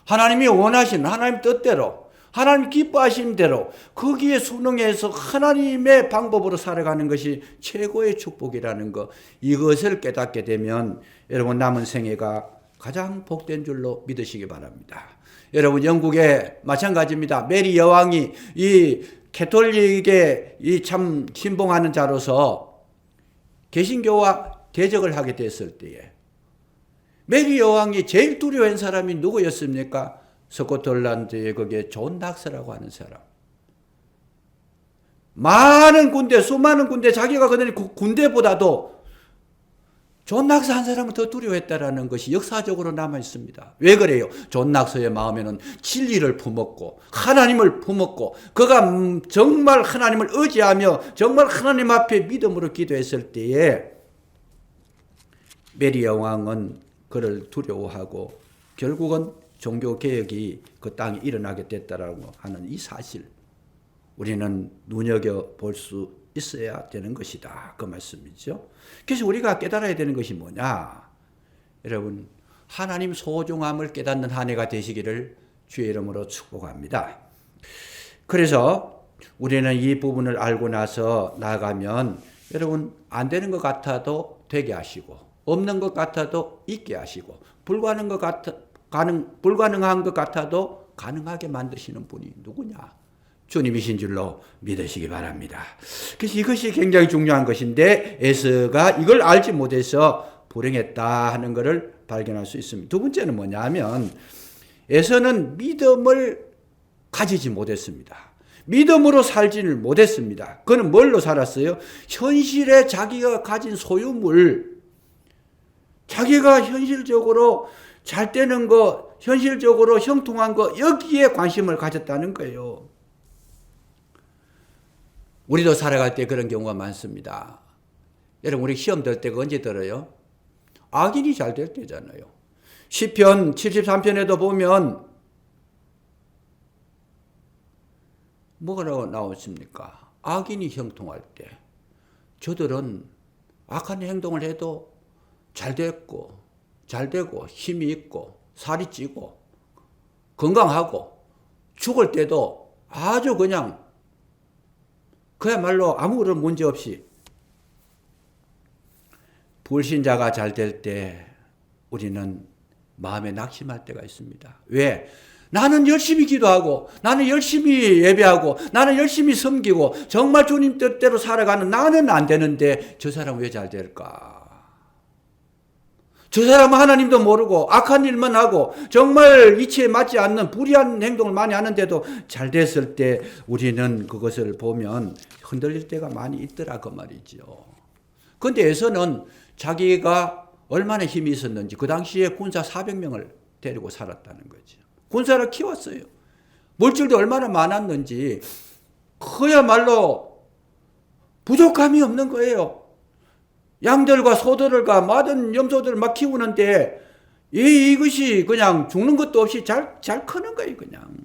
하나님이 원하시는 하나님 뜻대로 하나님 기뻐하시는 대로 거기에 순응해서 하나님의 방법으로 살아가는 것이 최고의 축복이라는 것, 이것을 깨닫게 되면 여러분 남은 생애가 가장 복된 줄로 믿으시기 바랍니다. 여러분 영국에 마찬가지입니다. 메리 여왕이 이 캐톨릭에 이 참 신봉하는 자로서 개신교와 대적을 하게 됐을 때에 메리 여왕이 제일 두려워한 사람이 누구였습니까? 스코틀랜드의 거기에 존 낙스라고 하는 사람. 많은 군대, 수많은 군대, 자기가 그들이 군대보다도 존 낙스 한 사람은 더 두려워했다라는 것이 역사적으로 남아 있습니다. 왜 그래요? 존 낙스의 마음에는 진리를 품었고 하나님을 품었고 그가 정말 하나님을 의지하며 정말 하나님 앞에 믿음으로 기도했을 때에 메리 여왕은 그를 두려워하고 결국은 종교개혁이 그 땅에 일어나게 됐다라고 하는 이 사실 우리는 눈여겨볼 수 있어야 되는 것이다. 그 말씀이죠. 그래서 우리가 깨달아야 되는 것이 뭐냐? 여러분 하나님 소중함을 깨닫는 한 해가 되시기를 주의 이름으로 축복합니다. 그래서 우리는 이 부분을 알고 나서 나아가면 여러분 안 되는 것 같아도 되게 하시고 없는 것 같아도 있게 하시고 불가능한 것 같아도 가능하게 만드시는 분이 누구냐? 주님이신 줄로 믿으시기 바랍니다. 그래서 이것이 굉장히 중요한 것인데 에서가 이걸 알지 못해서 불행했다 하는 것을 발견할 수 있습니다. 두 번째는 뭐냐면 에서는 믿음을 가지지 못했습니다. 믿음으로 살지를 못했습니다. 그는 뭘로 살았어요? 현실에 자기가 가진 소유물, 자기가 현실적으로 잘 되는 거, 현실적으로 형통한 거 여기에 관심을 가졌다는 거예요. 우리도 살아갈 때 그런 경우가 많습니다. 여러분 우리 시험 들 때가 언제 들어요? 악인이 잘 될 때잖아요. 시편 73편에도 보면 뭐라고 나왔습니까? 악인이 형통할 때 저들은 악한 행동을 해도 잘 되고 힘이 있고 살이 찌고 건강하고 죽을 때도 아주 그냥 그야말로 아무런 문제 없이. 불신자가 잘 될 때 우리는 마음에 낙심할 때가 있습니다. 왜? 나는 열심히 기도하고, 나는 열심히 예배하고, 나는 열심히 섬기고, 정말 주님 뜻대로 살아가는 나는 안 되는데 저 사람 왜 잘 될까? 저 사람은 하나님도 모르고 악한 일만 하고 정말 이치에 맞지 않는 불의한 행동을 많이 하는데도 잘 됐을 때 우리는 그것을 보면 흔들릴 때가 많이 있더라 그 말이죠. 그런데 에서는 자기가 얼마나 힘이 있었는지 그 당시에 군사 400명을 데리고 살았다는 거죠. 군사를 키웠어요. 물질도 얼마나 많았는지 그야말로 부족함이 없는 거예요. 양들과 소들과 많은 염소들을 막 키우는데 이것이 그냥 죽는 것도 없이 잘 크는 거예요. 그냥.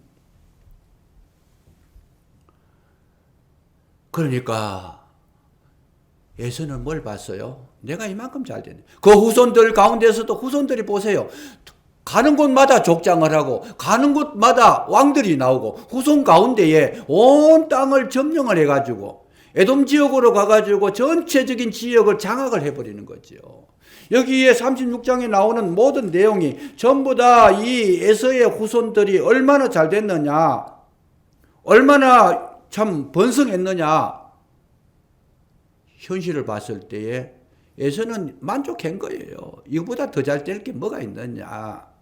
그러니까 에서는 뭘 봤어요? 내가 이만큼 잘 되네. 그 후손들 가운데서도 후손들이 보세요. 가는 곳마다 족장을 하고 가는 곳마다 왕들이 나오고 후손 가운데에 온 땅을 점령을 해가지고 에돔 지역으로 가가지고 전체적인 지역을 장악을 해버리는 거죠. 여기에 36장에 나오는 모든 내용이 전부 다 이 에서의 후손들이 얼마나 잘 됐느냐, 얼마나 참 번성했느냐, 현실을 봤을 때에 에서는 만족한 거예요. 이거보다 더 잘 될 게 뭐가 있느냐.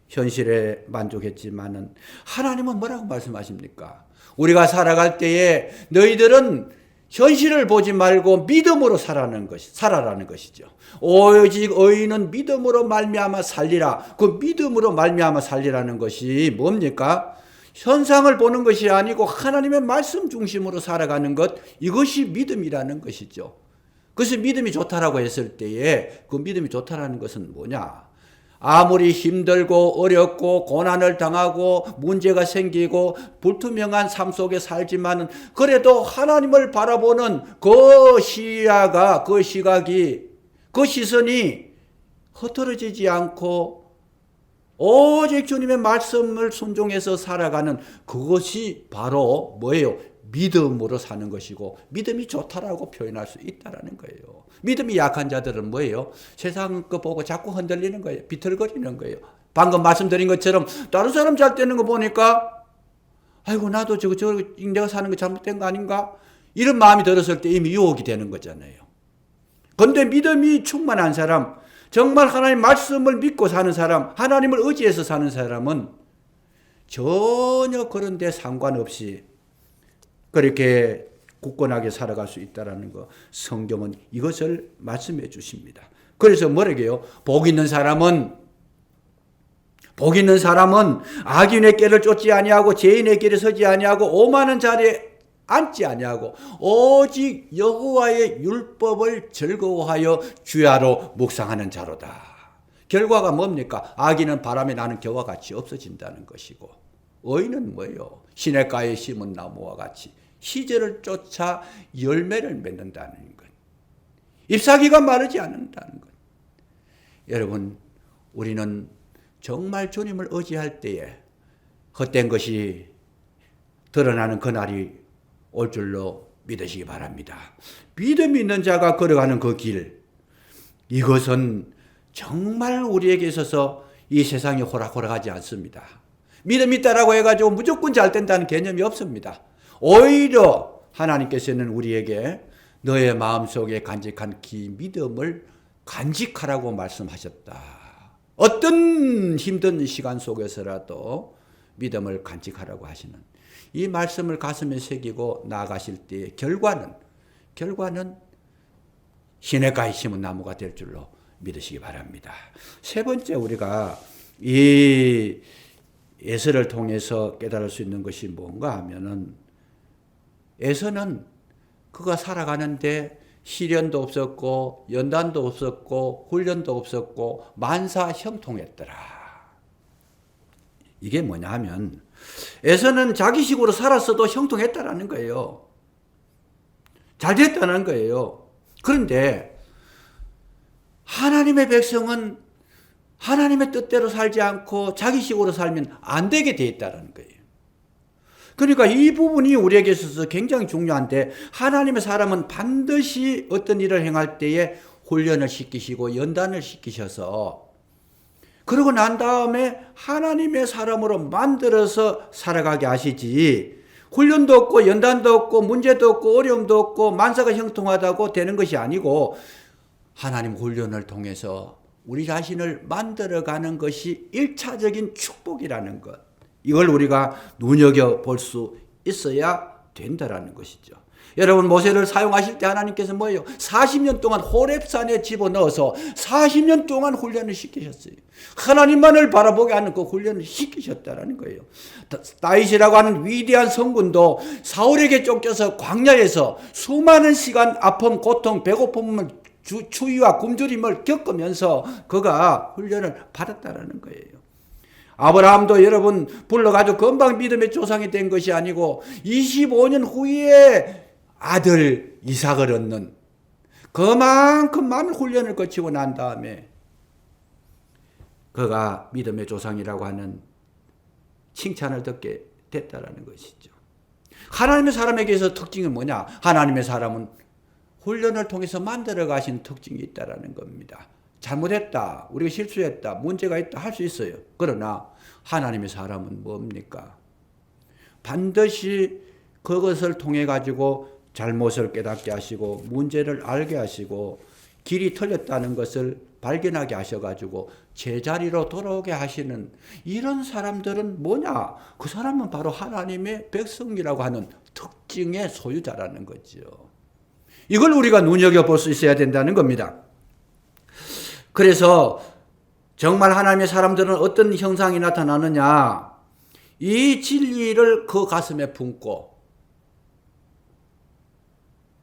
현실에 만족했지만은 하나님은 뭐라고 말씀하십니까? 우리가 살아갈 때에 너희들은 현실을 보지 말고 믿음으로 살아라는 것이죠. 오직 의인은 믿음으로 말미암아 살리라. 그 믿음으로 말미암아 살리라는 것이 뭡니까? 현상을 보는 것이 아니고 하나님의 말씀 중심으로 살아가는 것, 이것이 믿음이라는 것이죠. 그래서 믿음이 좋다라고 했을 때에 그 믿음이 좋다라는 것은 뭐냐? 아무리 힘들고 어렵고 고난을 당하고 문제가 생기고 불투명한 삶 속에 살지만은 그래도 하나님을 바라보는 그 시야가, 그 시각이, 그 시선이 흐트러지지 않고 오직 주님의 말씀을 순종해서 살아가는 그것이 바로 뭐예요? 믿음으로 사는 것이고 믿음이 좋다라고 표현할 수 있다라는 거예요. 믿음이 약한 자들은 뭐예요? 세상 거 보고 자꾸 흔들리는 거예요. 비틀거리는 거예요. 방금 말씀드린 것처럼 다른 사람 잘 되는 거 보니까 아이고 나도 저거 내가 사는 거 잘못된 거 아닌가? 이런 마음이 들었을 때 이미 유혹이 되는 거잖아요. 그런데 믿음이 충만한 사람, 정말 하나님 말씀을 믿고 사는 사람, 하나님을 의지해서 사는 사람은 전혀 그런 데 상관없이 그렇게 굳건하게 살아갈 수 있다는 거 성경은 이것을 말씀해 주십니다. 그래서 뭐라고요? 복 있는 사람은 악인의 길을 쫓지 아니하고 죄인의 길에 서지 아니하고 오만한 자리에 앉지 아니하고 오직 여호와의 율법을 즐거워하여 주야로 묵상하는 자로다. 결과가 뭡니까? 악인은 바람에 나는 겨와 같이 없어진다는 것이고 의인은 뭐예요? 시냇가에 심은 나무와 같이 시절을 쫓아 열매를 맺는다는 것. 잎사귀가 마르지 않는다는 것. 여러분, 우리는 정말 주님을 의지할 때에 헛된 것이 드러나는 그날이 올 줄로 믿으시기 바랍니다. 믿음이 있는 자가 걸어가는 그 길, 이것은 정말 우리에게 있어서 이 세상이 호락호락하지 않습니다. 믿음이 있다라고 해가지고 무조건 잘 된다는 개념이 없습니다. 오히려 하나님께서는 우리에게 너의 마음속에 간직한 기 믿음을 간직하라고 말씀하셨다. 어떤 힘든 시간 속에서라도 믿음을 간직하라고 하시는 이 말씀을 가슴에 새기고 나아가실 때의 결과는 시냇가에 심은 나무가 될 줄로 믿으시기 바랍니다. 세 번째 우리가 이 에서를 통해서 깨달을 수 있는 것이 뭔가 하면은 에서는 그가 살아가는데 시련도 없었고 연단도 없었고 훈련도 없었고 만사 형통했더라. 이게 뭐냐 하면 에서는 자기식으로 살았어도 형통했다라는 거예요. 잘 됐다는 거예요. 그런데 하나님의 백성은 하나님의 뜻대로 살지 않고 자기식으로 살면 안 되게 돼 있다는 거예요. 그러니까 이 부분이 우리에게 있어서 굉장히 중요한데, 하나님의 사람은 반드시 어떤 일을 행할 때에 훈련을 시키시고 연단을 시키셔서, 그러고 난 다음에 하나님의 사람으로 만들어서 살아가게 하시지, 훈련도 없고 연단도 없고 문제도 없고 어려움도 없고 만사가 형통하다고 되는 것이 아니고, 하나님 훈련을 통해서 우리 자신을 만들어가는 것이 1차적인 축복이라는 것, 이걸 우리가 눈여겨볼 수 있어야 된다라는 것이죠. 여러분, 모세를 사용하실 때 하나님께서 뭐예요? 40년 동안 호렙산에 집어넣어서 40년 동안 훈련을 시키셨어요. 하나님만을 바라보게 하는 그 훈련을 시키셨다라는 거예요. 다윗이라고 하는 위대한 성군도 사울에게 쫓겨서 광야에서 수많은 시간 아픔, 고통, 배고픔을 추위와 굶주림을 겪으면서 그가 훈련을 받았다라는 거예요. 아브라함도 여러분 불러가지고 금방 믿음의 조상이 된 것이 아니고 25년 후에 아들 이삭을 얻는 그만큼 많은 훈련을 거치고 난 다음에 그가 믿음의 조상이라고 하는 칭찬을 듣게 됐다라는 것이죠. 하나님의 사람에게서 특징은 뭐냐? 하나님의 사람은 훈련을 통해서 만들어 가신 특징이 있다라는 겁니다. 잘못했다, 우리가 실수했다, 문제가 있다 할 수 있어요. 그러나 하나님의 사람은 뭡니까? 반드시 그것을 통해 가지고 잘못을 깨닫게 하시고 문제를 알게 하시고 길이 틀렸다는 것을 발견하게 하셔가지고 제자리로 돌아오게 하시는 이런 사람들은 뭐냐? 그 사람은 바로 하나님의 백성이라고 하는 특징의 소유자라는 거죠. 이걸 우리가 눈여겨볼 수 있어야 된다는 겁니다. 그래서 정말 하나님의 사람들은 어떤 형상이 나타나느냐? 이 진리를 그 가슴에 품고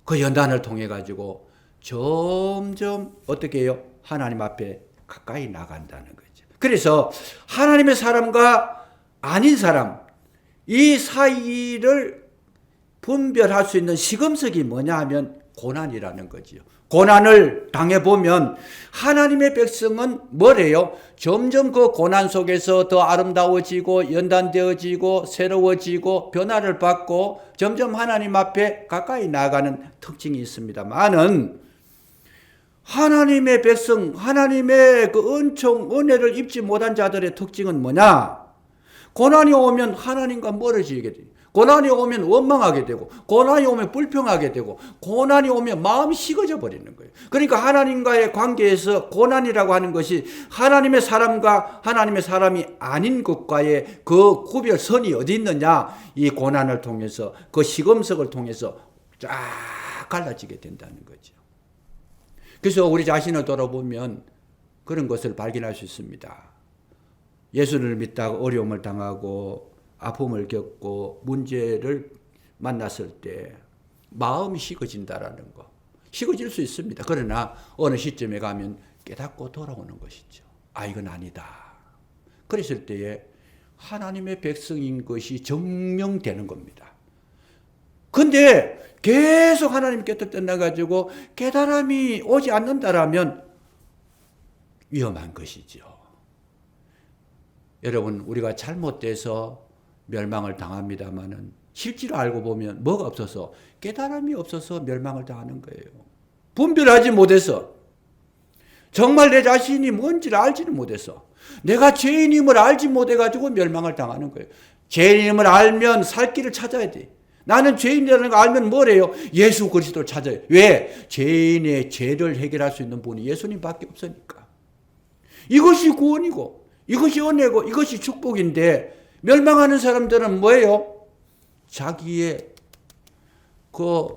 그 연단을 통해 가지고 점점 어떻게 해요? 하나님 앞에 가까이 나간다는 거죠. 그래서 하나님의 사람과 아닌 사람, 이 사이를 분별할 수 있는 시금석이 뭐냐 하면 고난이라는 거지요. 고난을 당해보면 하나님의 백성은 뭐래요? 점점 그 고난 속에서 더 아름다워지고 연단되어지고 새로워지고 변화를 받고 점점 하나님 앞에 가까이 나아가는 특징이 있습니다만은, 하나님의 백성, 하나님의 그 은총, 은혜를 입지 못한 자들의 특징은 뭐냐? 고난이 오면 하나님과 멀어지게 돼요. 고난이 오면 원망하게 되고, 고난이 오면 불평하게 되고, 고난이 오면 마음이 식어져 버리는 거예요. 그러니까 하나님과의 관계에서 고난이라고 하는 것이 하나님의 사람과 하나님의 사람이 아닌 것과의 그 구별선이 어디 있느냐? 이 고난을 통해서, 그 시금석을 통해서 쫙 갈라지게 된다는 거죠. 그래서 우리 자신을 돌아보면 그런 것을 발견할 수 있습니다. 예수를 믿다가 어려움을 당하고 아픔을 겪고 문제를 만났을 때 마음이 식어진다라는 거. 식어질 수 있습니다. 그러나 어느 시점에 가면 깨닫고 돌아오는 것이죠. 아, 이건 아니다. 그랬을 때에 하나님의 백성인 것이 증명되는 겁니다. 근데 계속 하나님 곁을 떠나가지고 깨달음이 오지 않는다라면 위험한 것이죠. 여러분, 우리가 잘못돼서 멸망을 당합니다마는 실제로 알고 보면 뭐가 없어서, 깨달음이 없어서 멸망을 당하는 거예요. 분별하지 못해서, 정말 내 자신이 뭔지를 알지는 못해서, 내가 죄인임을 알지 못해가지고 멸망을 당하는 거예요. 죄인임을 알면 살 길을 찾아야 돼. 나는 죄인이라는 거 알면 뭐래요? 예수 그리스도를 찾아요. 왜? 죄인의 죄를 해결할 수 있는 분이 예수님밖에 없으니까. 이것이 구원이고 이것이 은혜고 이것이 축복인데, 멸망하는 사람들은 뭐예요? 자기의 그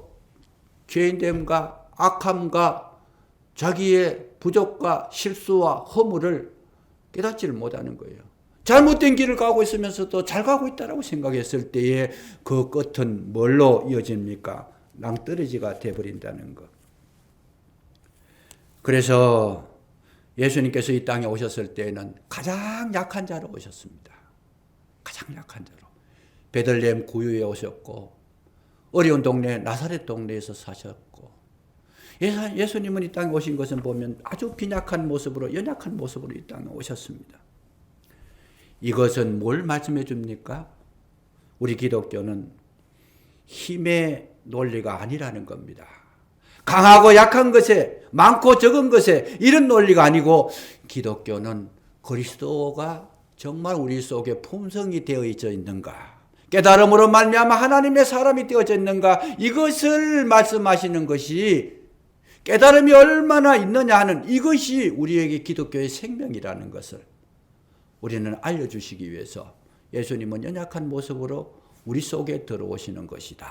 죄인됨과 악함과 자기의 부족과 실수와 허물을 깨닫지를 못하는 거예요. 잘못된 길을 가고 있으면서도 잘 가고 있다고 생각했을 때에 그 끝은 뭘로 이어집니까? 낭떠러지가 되어버린다는 것. 그래서 예수님께서 이 땅에 오셨을 때에는 가장 약한 자로 오셨습니다. 가장 약한 자로. 베들레헴 구유에 오셨고, 어려운 동네 나사렛 동네에서 사셨고, 예수님은 이 땅에 오신 것은 보면 아주 빈약한 모습으로, 연약한 모습으로 이 땅에 오셨습니다. 이것은 뭘 말씀해 줍니까? 우리 기독교는 힘의 논리가 아니라는 겁니다. 강하고 약한 것에, 많고 적은 것에 이런 논리가 아니고, 기독교는 그리스도가 정말 우리 속에 품성이 되어 있는가, 깨달음으로 말미암아 하나님의 사람이 되어져 있는가, 이것을 말씀하시는 것이, 깨달음이 얼마나 있느냐 하는 이것이 우리에게 기독교의 생명이라는 것을 우리는 알려주시기 위해서 예수님은 연약한 모습으로 우리 속에 들어오시는 것이다.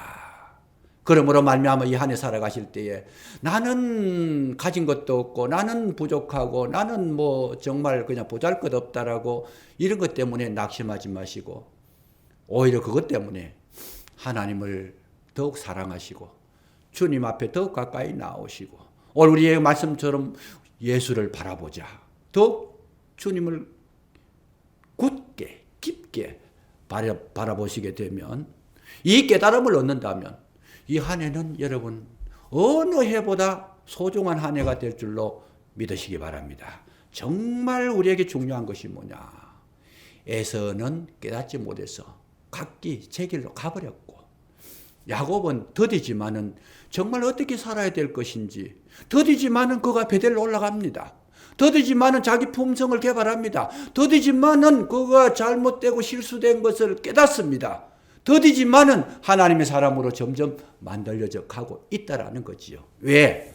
그러므로 말미암아 이 한 해 살아가실 때에 나는 가진 것도 없고, 나는 부족하고, 나는 뭐 정말 그냥 보잘것없다라고 이런 것 때문에 낙심하지 마시고, 오히려 그것 때문에 하나님을 더욱 사랑하시고 주님 앞에 더욱 가까이 나오시고, 오늘 우리의 말씀처럼 예수를 바라보자. 더욱 주님을 굳게 깊게 바라보시게 되면, 이 깨달음을 얻는다면 이 한 해는 여러분 어느 해보다 소중한 한 해가 될 줄로 믿으시기 바랍니다. 정말 우리에게 중요한 것이 뭐냐? 에서는 깨닫지 못해서 각기 제 길로 가버렸고, 야곱은 더디지만은 정말 어떻게 살아야 될 것인지, 더디지만은 그가 베델로 올라갑니다. 더디지만은 자기 품성을 개발합니다. 더디지만은 그가 잘못되고 실수된 것을 깨닫습니다. 더디지만은 하나님의 사람으로 점점 만들어져 가고 있다라는 거지요. 왜?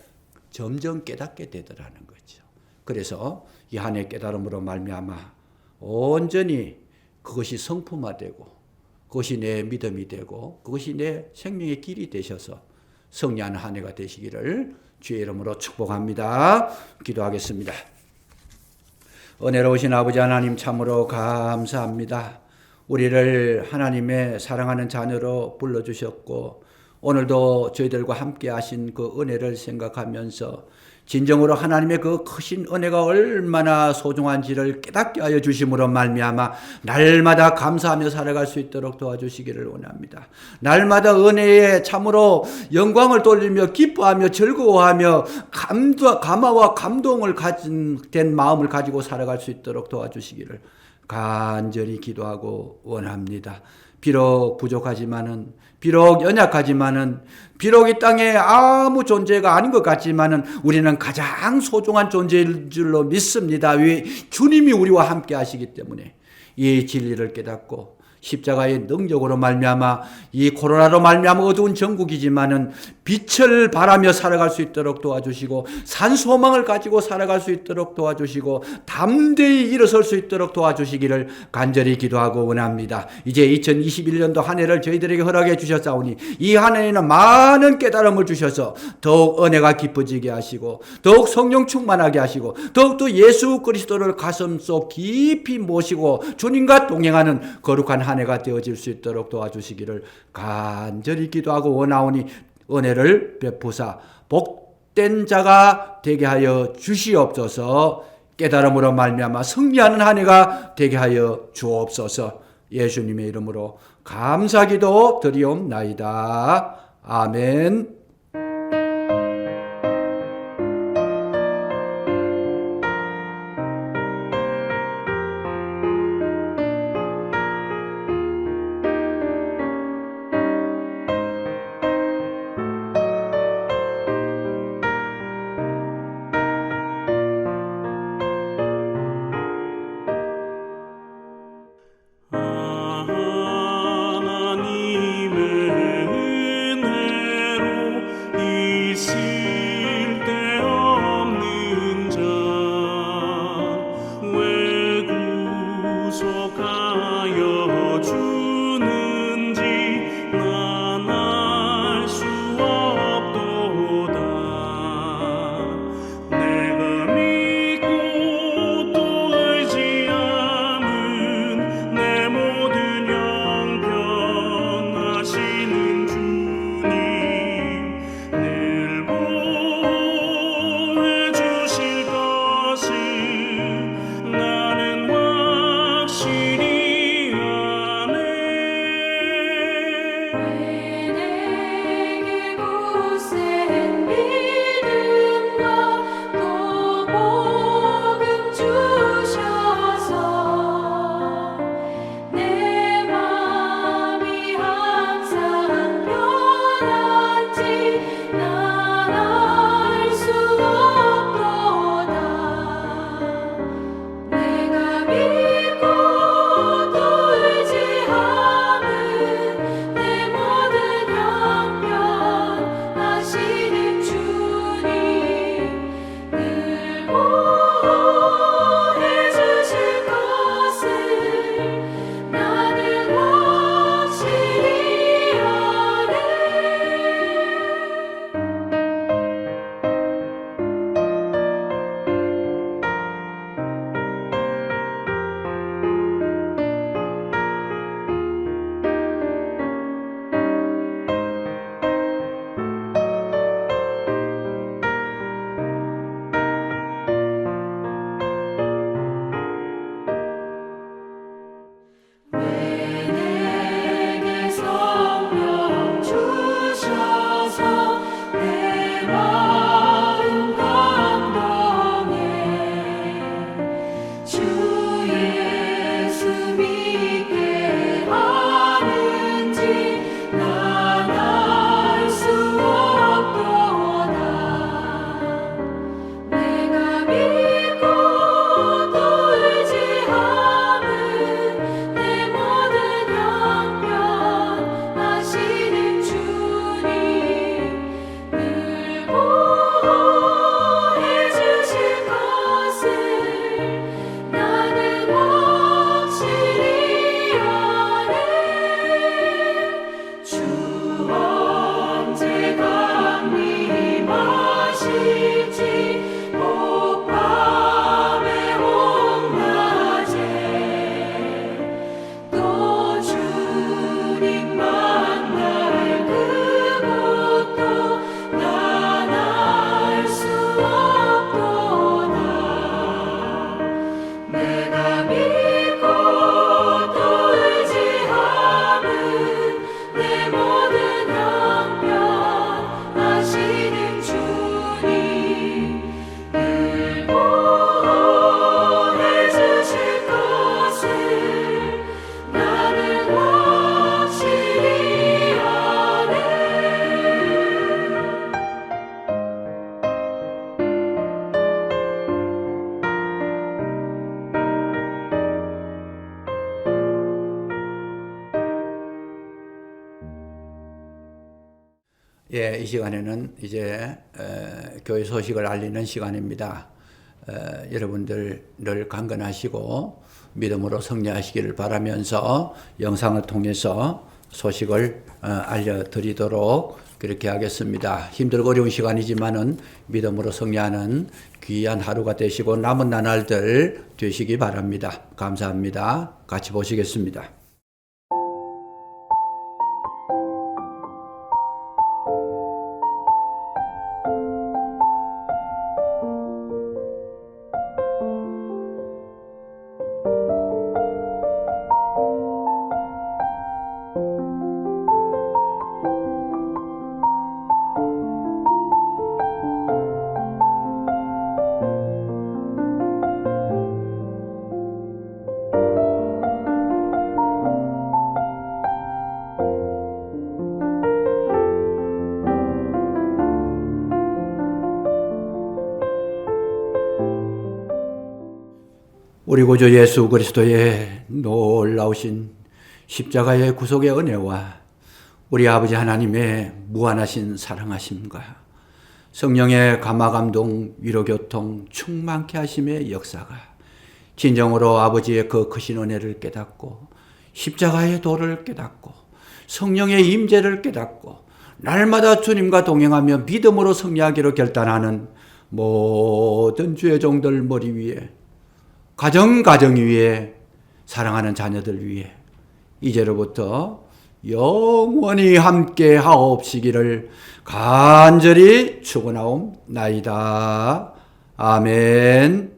점점 깨닫게 되더라는 거죠. 그래서 이 한 해 깨달음으로 말미암아 온전히 그것이 성품화되고, 그것이 내 믿음이 되고, 그것이 내 생명의 길이 되셔서 승리하는 한 해가 되시기를 주의 이름으로 축복합니다. 기도하겠습니다. 은혜로우신 아버지 하나님, 참으로 감사합니다. 우리를 하나님의 사랑하는 자녀로 불러주셨고, 오늘도 저희들과 함께 하신 그 은혜를 생각하면서 진정으로 하나님의 그 크신 은혜가 얼마나 소중한지를 깨닫게 하여 주심으로 말미암아 날마다 감사하며 살아갈 수 있도록 도와주시기를 원합니다. 날마다 은혜에 참으로 영광을 돌리며 기뻐하며 즐거워하며 감화와 감동을 가진 된 마음을 가지고 살아갈 수 있도록 도와주시기를 간절히 기도하고 원합니다. 비록 부족하지만은, 비록 연약하지만은, 비록 이 땅에 아무 존재가 아닌 것 같지만은 우리는 가장 소중한 존재일 줄로 믿습니다. 왜? 주님이 우리와 함께 하시기 때문에 이 진리를 깨닫고 십자가의 능력으로 말미암아 이 코로나로 말미암아 어두운 전국이지만은 빛을 바라며 살아갈 수 있도록 도와주시고, 산소망을 가지고 살아갈 수 있도록 도와주시고, 담대히 일어설 수 있도록 도와주시기를 간절히 기도하고 원합니다. 이제 2021년도 한 해를 저희들에게 허락해 주셨사오니 이 한 해에는 많은 깨달음을 주셔서 더욱 은혜가 깊어지게 하시고, 더욱 성령 충만하게 하시고, 더욱더 예수 그리스도를 가슴속 깊이 모시고 주님과 동행하는 거룩한 한 해가 되어질 수 있도록 도와주시기를 간절히 기도하고 원하오니 은혜를 베푸사 복된 자가 되게 하여 주시옵소서. 깨달음으로 말미암아 승리하는 한 해가 되게 하여 주옵소서. 예수님의 이름으로 감사기도 드리옵나이다. 아멘. 늘 예, 이 시간에는 이제 교회 소식을 알리는 시간입니다. 여러분들 늘 강건하시고 믿음으로 승리하시기를 바라면서 영상을 통해서 소식을 알려드리도록 그렇게 하겠습니다. 힘들고 어려운 시간이지만은 믿음으로 승리하는 귀한 하루가 되시고 남은 나날들 되시기 바랍니다. 감사합니다. 같이 보시겠습니다. 우리 구주 예수 그리스도의 놀라우신 십자가의 구속의 은혜와 우리 아버지 하나님의 무한하신 사랑하심과 성령의 감화감동 위로교통 충만케 하심의 역사가 진정으로 아버지의 그 크신 은혜를 깨닫고 십자가의 도를 깨닫고 성령의 임재를 깨닫고 날마다 주님과 동행하며 믿음으로 승리하기로 결단하는 모든 주의 종들 머리 위에 가정 위에 사랑하는 자녀들 위에 이제로부터 영원히 함께 하옵시기를 간절히 축원하옵나이다. 아멘.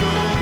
주